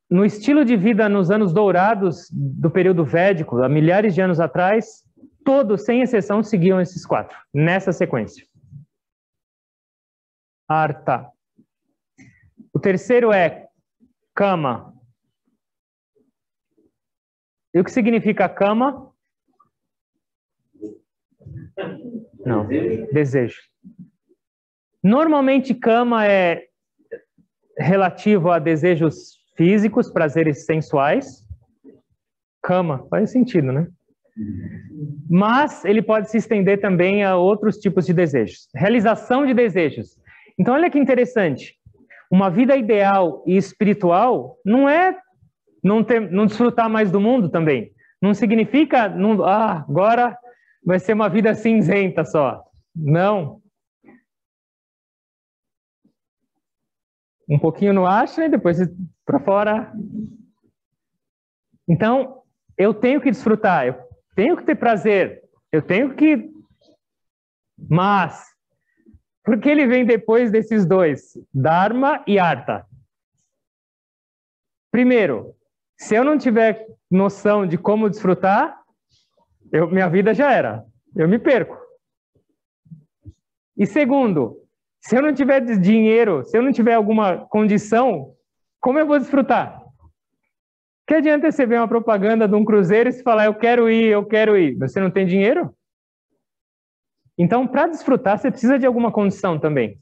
No estilo de vida nos anos dourados do período védico, há milhares de anos atrás, todos, sem exceção, seguiam esses 4, nessa sequência. Artha. O terceiro é Kama. E o que significa Kama? Não, desejo. Normalmente, Kama é relativo a desejos físicos, prazeres sensuais. Kama, faz sentido, né? Mas ele pode se estender também a outros tipos de desejos. Realização de desejos. Então, olha que interessante. Uma vida ideal e espiritual não é não desfrutar mais do mundo também. Não significa, agora vai ser uma vida cinzenta só. Não. Um pouquinho no acha e depois para fora. Então, eu tenho que desfrutar, eu tenho que ter prazer, eu tenho que Mas, por que ele vem depois desses dois? Dharma e Artha. Primeiro, se eu não tiver noção de como desfrutar, minha vida já era. Eu me perco. E segundo, se eu não tiver dinheiro, se eu não tiver alguma condição, como eu vou desfrutar? Que adianta você ver uma propaganda de um cruzeiro e se falar, eu quero ir, mas você não tem dinheiro? Então, para desfrutar, você precisa de alguma condição também.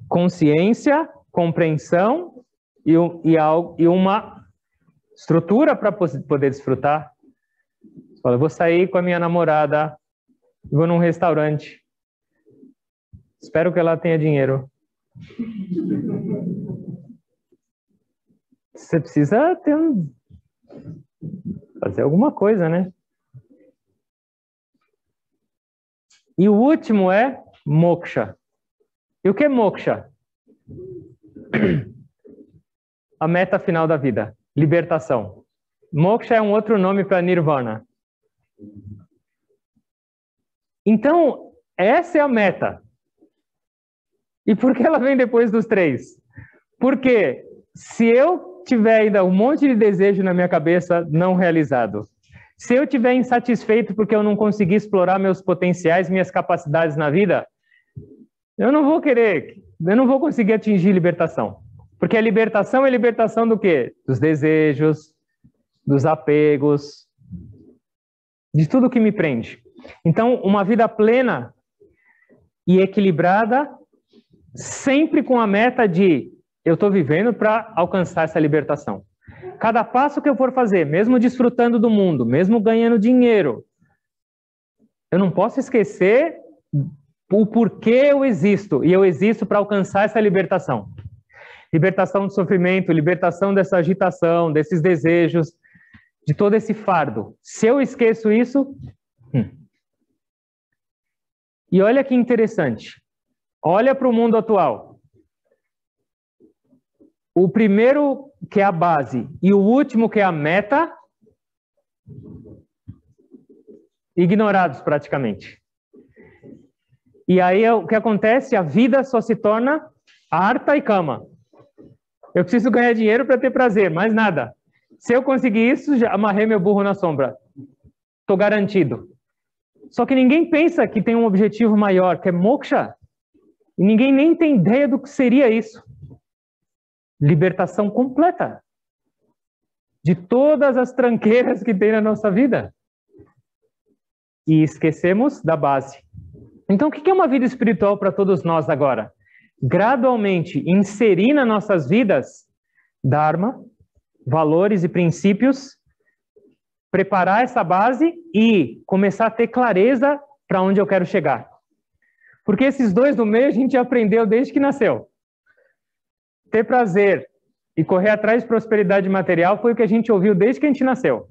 Consciência, compreensão e uma estrutura para poder desfrutar. Você fala, eu vou sair com a minha namorada, vou num restaurante. Espero que ela tenha dinheiro. Você precisa fazer alguma coisa, né? E o último é moksha. E o que é moksha? A meta final da vida, libertação. Moksha é um outro nome para nirvana. Então, essa é a meta. E por que ela vem depois dos três? Porque se eu tiver ainda um monte de desejo na minha cabeça não realizado, se eu estiver insatisfeito porque eu não consegui explorar meus potenciais, minhas capacidades na vida, eu não vou conseguir atingir libertação. Porque a libertação é libertação do quê? Dos desejos, dos apegos, de tudo que me prende. Então, uma vida plena e equilibrada, sempre com a meta de eu estou vivendo para alcançar essa libertação. Cada passo que eu for fazer, mesmo desfrutando do mundo, mesmo ganhando dinheiro, eu não posso esquecer o porquê eu existo. E eu existo para alcançar essa libertação. Libertação do sofrimento, libertação dessa agitação, desses desejos, de todo esse fardo. Se eu esqueço isso... E olha que interessante. Olha para o mundo atual. O primeiro, que é a base, e o último, que é a meta, ignorados praticamente. E aí o que acontece? A vida só se torna artha e kama. Eu preciso ganhar dinheiro para ter prazer, mais nada. Se eu conseguir isso, já amarrei meu burro na sombra. Estou garantido. Só que ninguém pensa que tem um objetivo maior, que é moksha. E ninguém nem tem ideia do que seria isso. Libertação completa de todas as tranqueiras que tem na nossa vida. E esquecemos da base. Então, o que é uma vida espiritual para todos nós agora? Gradualmente inserir nas nossas vidas Dharma, valores e princípios, preparar essa base e começar a ter clareza para onde eu quero chegar. Porque esses dois do meio a gente aprendeu desde que nasceu. Ter prazer e correr atrás de prosperidade material foi o que a gente ouviu desde que a gente nasceu.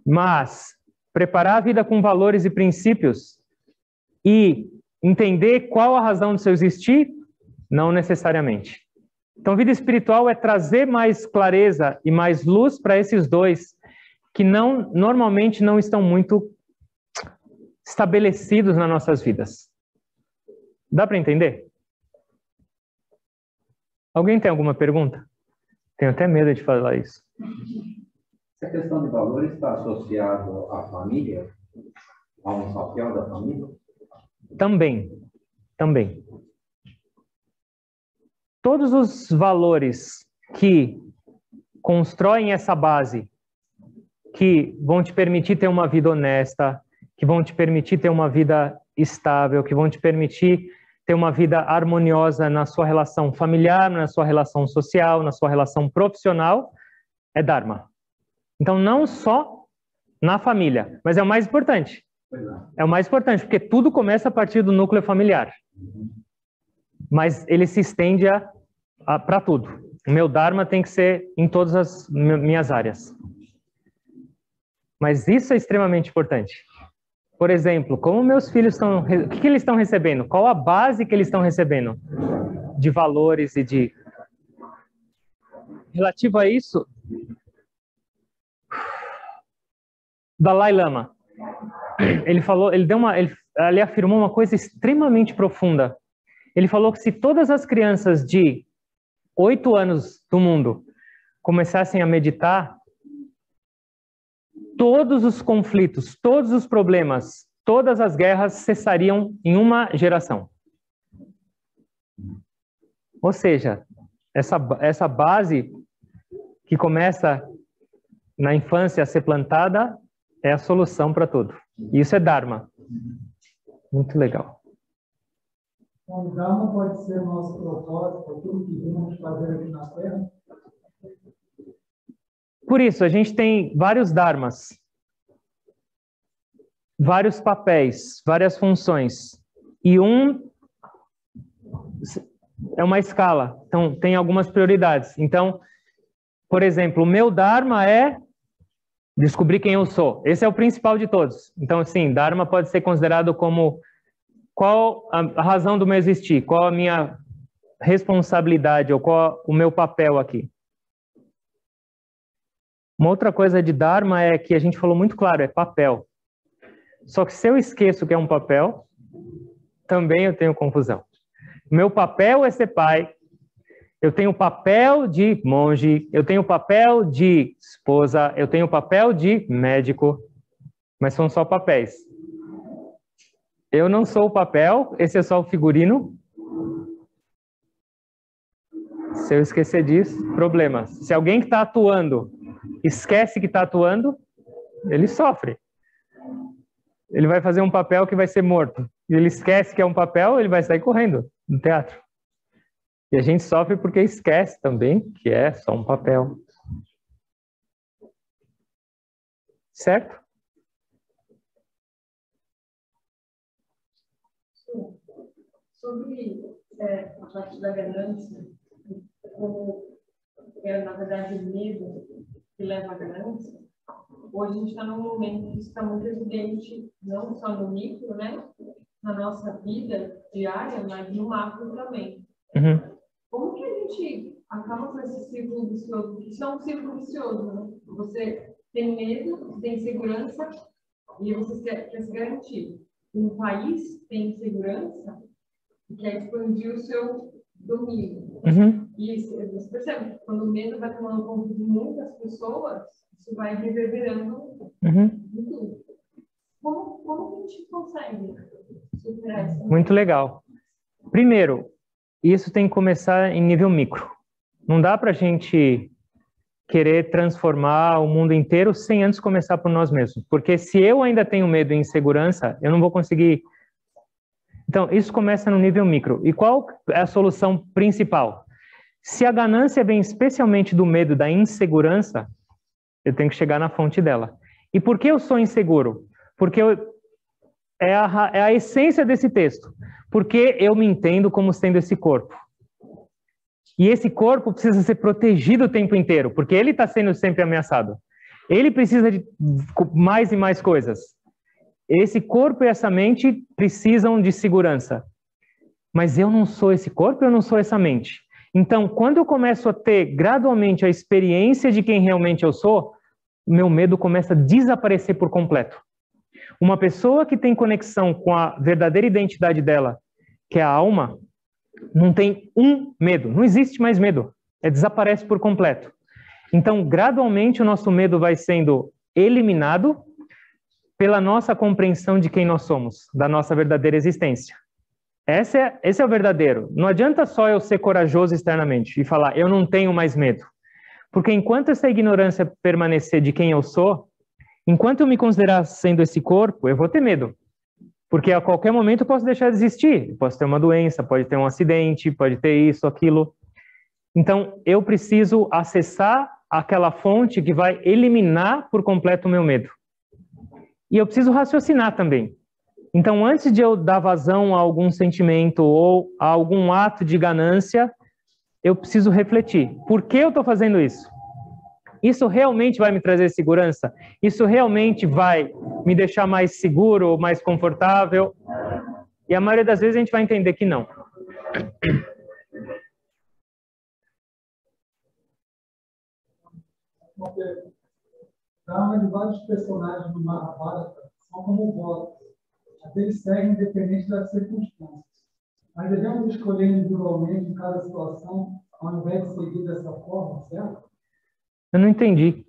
Mas preparar a vida com valores e princípios e entender qual a razão do seu existir, não necessariamente. Então, vida espiritual é trazer mais clareza e mais luz para esses dois que normalmente não estão muito estabelecidos nas nossas vidas. Dá para entender? Alguém tem alguma pergunta? Tenho até medo de falar isso. Essa questão de valores está associada à família? A um papel da família? Também. Todos os valores que constroem essa base, que vão te permitir ter uma vida honesta, que vão te permitir ter uma vida estável, que vão te permitir ter uma vida harmoniosa na sua relação familiar, na sua relação social, na sua relação profissional, é Dharma. Então, não só na família, mas é o mais importante. É o mais importante, porque tudo começa a partir do núcleo familiar. Mas ele se estende para tudo. O meu Dharma tem que ser em todas as minhas áreas. Mas isso é extremamente importante. Por exemplo, como meus filhos estão... O que eles estão recebendo? Qual a base que eles estão recebendo? De valores e de... Relativo a isso... Dalai Lama. ele afirmou uma coisa extremamente profunda. Ele falou que se todas as crianças de 8 anos do mundo começassem a meditar, todos os conflitos, todos os problemas, todas as guerras cessariam em uma geração. Ou seja, essa base que começa na infância a ser plantada é a solução para tudo. Isso é Dharma. Muito legal. Então, o Dharma pode ser o nosso propósito para tudo que vamos fazer aqui na Terra? Por isso, a gente tem vários dharmas, vários papéis, várias funções. E é uma escala, então tem algumas prioridades. Então, por exemplo, o meu dharma é descobrir quem eu sou. Esse é o principal de todos. Então, assim, dharma pode ser considerado como qual a razão do meu existir, qual a minha responsabilidade ou qual o meu papel aqui. Uma outra coisa de Dharma é que a gente falou muito claro, é papel. Só que se eu esqueço que é um papel, também eu tenho confusão. Meu papel é ser pai, eu tenho o papel de monge, eu tenho o papel de esposa, eu tenho o papel de médico, mas são só papéis. Eu não sou o papel, esse é só o figurino. Se eu esquecer disso, problema. Se alguém que está atuando esquece que está atuando, ele sofre. Ele vai fazer um papel que vai ser morto. E ele esquece que é um papel, ele vai sair correndo no teatro. E a gente sofre porque esquece também que é só um papel. Certo? Sobre a parte da ganância, como na verdade, o medo que leva à ganância, hoje a gente está num momento que isso está muito evidente, não só no micro, né? Na nossa vida diária, mas no macro também. Uhum. Como que a gente acaba com esse ciclo vicioso? Isso é um ciclo vicioso, né? Você tem medo, tem insegurança e você quer se garantir. Um país tem insegurança e quer expandir o seu domínio. Uhum. E você percebe, quando o medo vai tomando conta de muitas pessoas, isso vai reverberando em tudo. Como que a gente consegue superar isso? Muito legal. Primeiro, isso tem que começar em nível micro. Não dá para a gente querer transformar o mundo inteiro sem antes começar por nós mesmos. Porque se eu ainda tenho medo e insegurança, eu não vou conseguir. Então, isso começa no nível micro. E qual é a solução principal? Se a ganância vem especialmente do medo, da insegurança, eu tenho que chegar na fonte dela. E por que eu sou inseguro? Porque é a essência desse texto. Porque eu me entendo como sendo esse corpo. E esse corpo precisa ser protegido o tempo inteiro, porque ele está sendo sempre ameaçado. Ele precisa de mais e mais coisas. Esse corpo e essa mente precisam de segurança. Mas eu não sou esse corpo, eu não sou essa mente. Então, quando eu começo a ter gradualmente a experiência de quem realmente eu sou, meu medo começa a desaparecer por completo. Uma pessoa que tem conexão com a verdadeira identidade dela, que é a alma, não tem um medo, não existe mais medo, desaparece por completo. Então, gradualmente, o nosso medo vai sendo eliminado pela nossa compreensão de quem nós somos, da nossa verdadeira existência. Esse é o verdadeiro. Não adianta só eu ser corajoso externamente e falar, eu não tenho mais medo. Porque enquanto essa ignorância permanecer de quem eu sou, enquanto eu me considerar sendo esse corpo, eu vou ter medo. Porque a qualquer momento eu posso deixar de existir. Eu posso ter uma doença, pode ter um acidente, pode ter isso, aquilo. Então, eu preciso acessar aquela fonte que vai eliminar por completo o meu medo. E eu preciso raciocinar também. Então, antes de eu dar vazão a algum sentimento ou a algum ato de ganância, eu preciso refletir. Por que eu estou fazendo isso? Isso realmente vai me trazer segurança? Isso realmente vai me deixar mais seguro, mais confortável? E a maioria das vezes a gente vai entender que não. Dharma de vários personagens do Mahabharata são como votos. Eles seguem independente das circunstâncias. Mas devemos escolher individualmente em cada situação, ao invés de seguir dessa forma, certo? Eu não entendi.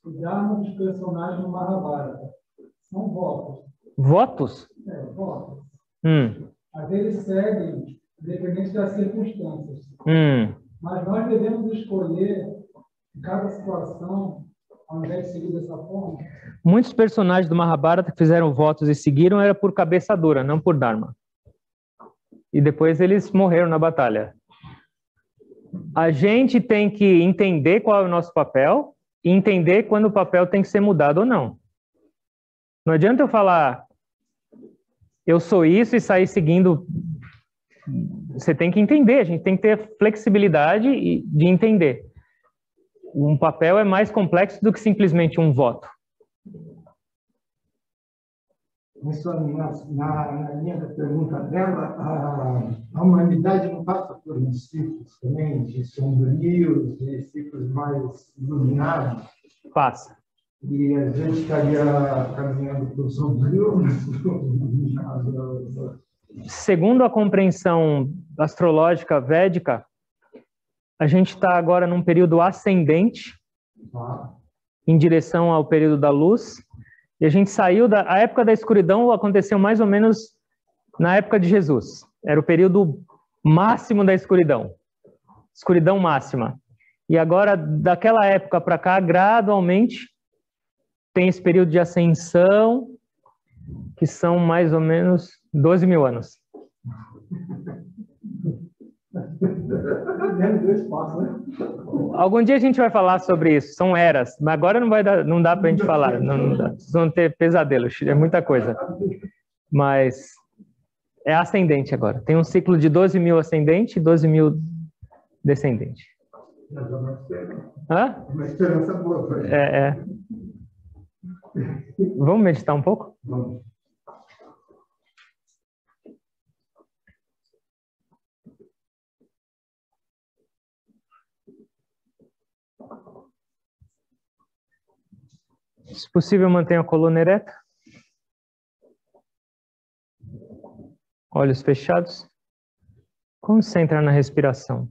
O Dharma dos personagens do Mahabharata são votos. Votos? Votos. Mas eles seguem independente das circunstâncias. Mas nós devemos escolher em cada situação, ao invés de seguir dessa forma. Muitos personagens do Mahabharata que fizeram votos e seguiram era por cabeça dura, não por Dharma. E depois eles morreram na batalha. A gente tem que entender qual é o nosso papel e entender quando o papel tem que ser mudado ou não. Não adianta eu falar, eu sou isso e sair seguindo. Você tem que entender, a gente tem que ter flexibilidade de entender. Um papel é mais complexo do que simplesmente um voto. Na linha da pergunta dela, a humanidade não passa por uns ciclos também de sombrios e ciclos mais iluminados? Passa. E a gente estaria caminhando para o sombrio, Segundo a compreensão astrológica védica, a gente está agora num período ascendente, em direção ao período da luz, e a gente saiu a época da escuridão aconteceu mais ou menos na época de Jesus. Era o período máximo da escuridão máxima. E agora, daquela época para cá, gradualmente, tem esse período de ascensão, que são mais ou menos 12 mil anos. Algum dia a gente vai falar sobre isso, são eras, mas agora não dá para a gente falar, não dá. Vocês vão ter pesadelos, é muita coisa. Mas é ascendente agora, tem um ciclo de 12 mil ascendente e 12 mil descendente. Uma esperança boa para gente. Vamos meditar um pouco? Vamos. Se possível, mantenha a coluna ereta. Olhos fechados. Concentra na respiração.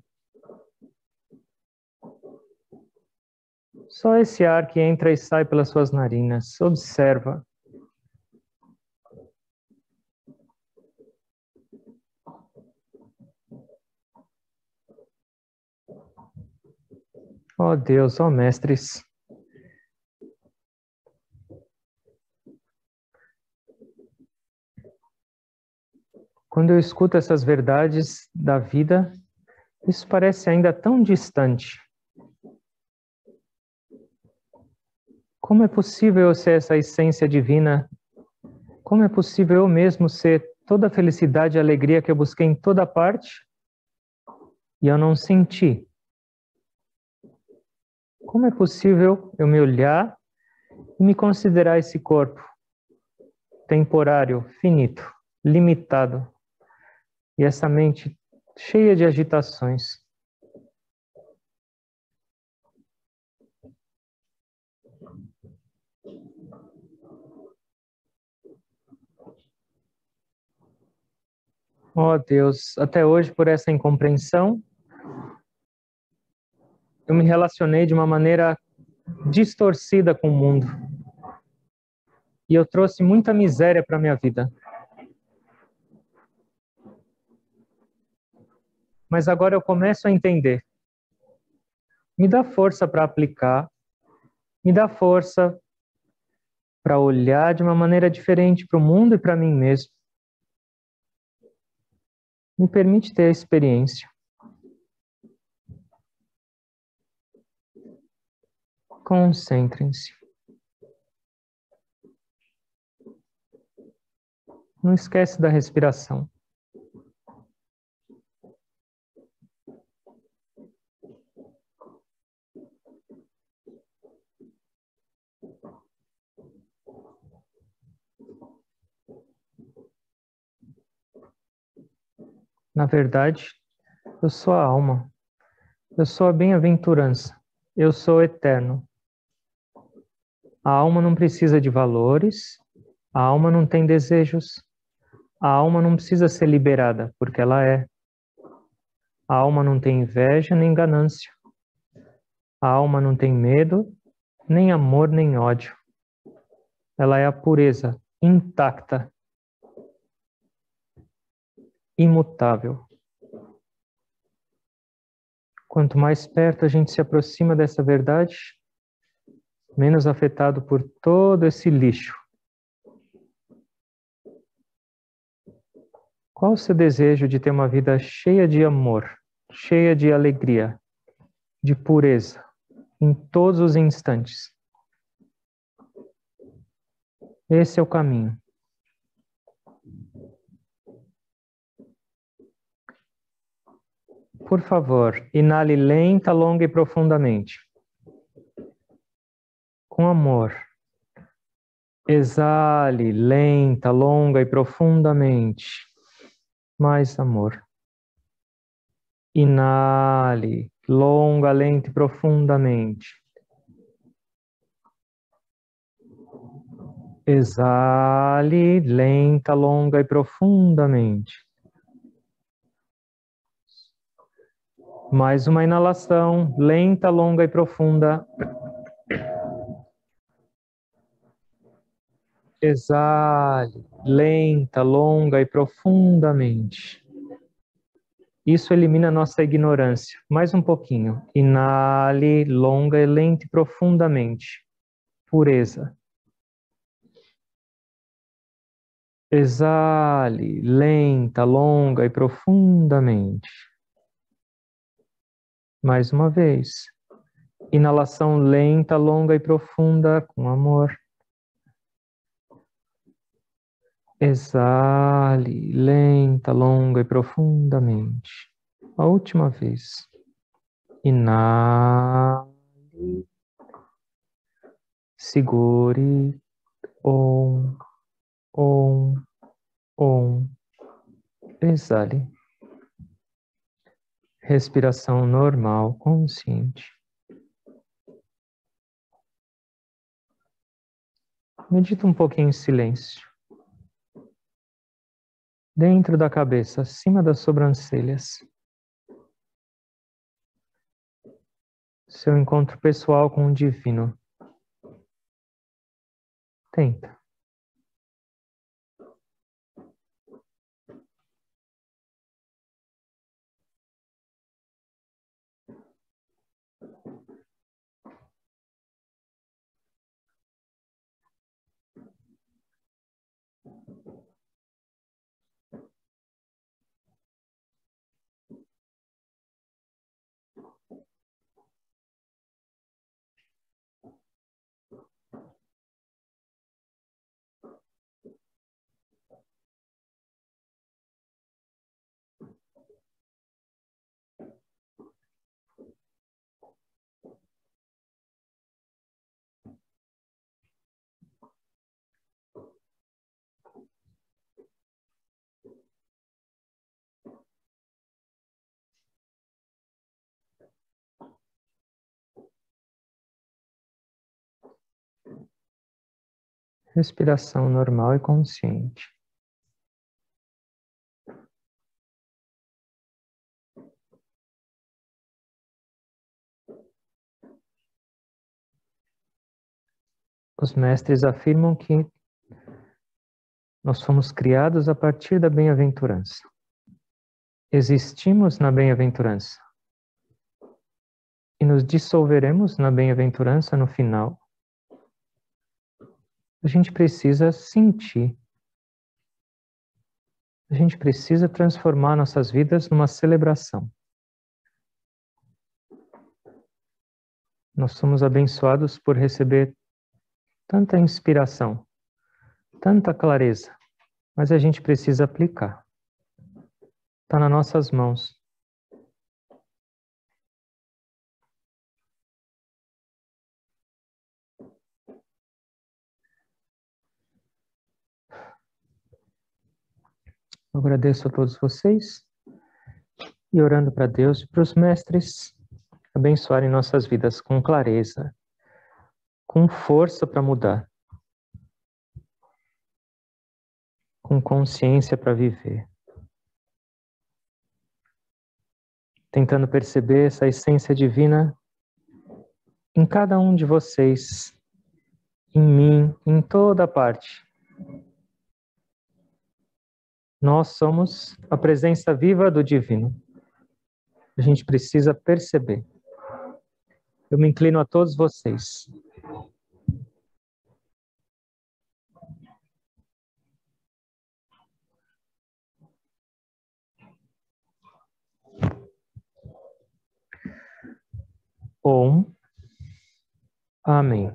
Só esse ar que entra e sai pelas suas narinas. Observa. Ó Deus, ó Mestres. Quando eu escuto essas verdades da vida, isso parece ainda tão distante. Como é possível eu ser essa essência divina? Como é possível eu mesmo ser toda a felicidade e alegria que eu busquei em toda parte e eu não senti? Como é possível eu me olhar e me considerar esse corpo temporário, finito, limitado, e essa mente cheia de agitações? Ó Deus, até hoje, por essa incompreensão, eu me relacionei de uma maneira distorcida com o mundo. E eu trouxe muita miséria para a minha vida. Mas agora eu começo a entender. Me dá força para aplicar, me dá força para olhar de uma maneira diferente para o mundo e para mim mesmo. Me permite ter a experiência. Concentrem-se. Não esquece da respiração. Na verdade, eu sou a alma. Eu sou a bem-aventurança. Eu sou eterno. A alma não precisa de valores, a alma não tem desejos, a alma não precisa ser liberada, porque ela é. A alma não tem inveja nem ganância. A alma não tem medo, nem amor, nem ódio. Ela é a pureza, intacta, imutável. Quanto mais perto a gente se aproxima dessa verdade, menos afetado por todo esse lixo. Qual o seu desejo de ter uma vida cheia de amor, cheia de alegria, de pureza, em todos os instantes? Esse é o caminho. Por favor, inale lenta, longa e profundamente. Com amor. Exale lenta, longa e profundamente. Mais amor. Inale, longa, lenta e profundamente. Exale, lenta, longa e profundamente. Mais uma inalação, lenta, longa e profunda. Exale, lenta, longa e profundamente. Isso elimina a nossa ignorância. Mais um pouquinho. Inale, longa, lenta e profundamente. Pureza. Exale, lenta, longa e profundamente. Mais uma vez. Inalação lenta, longa e profunda com amor. Exale, lenta, longa e profundamente. A última vez. Inale. Segure. Om. Exale. Respiração normal, consciente. Medita um pouquinho em silêncio. Dentro da cabeça, acima das sobrancelhas. Seu encontro pessoal com o divino. Tenta. Respiração normal e consciente. Os mestres afirmam que nós fomos criados a partir da bem-aventurança. Existimos na bem-aventurança. E nos dissolveremos na bem-aventurança no final. A gente precisa sentir. A gente precisa transformar nossas vidas numa celebração. Nós somos abençoados por receber tanta inspiração, tanta clareza, mas a gente precisa aplicar. Está nas nossas mãos. Eu agradeço a todos vocês e orando para Deus e para os mestres abençoarem nossas vidas com clareza, com força para mudar, com consciência para viver, tentando perceber essa essência divina em cada um de vocês, em mim, em toda parte. Nós somos a presença viva do divino. A gente precisa perceber. Eu me inclino a todos vocês. Om. Amém.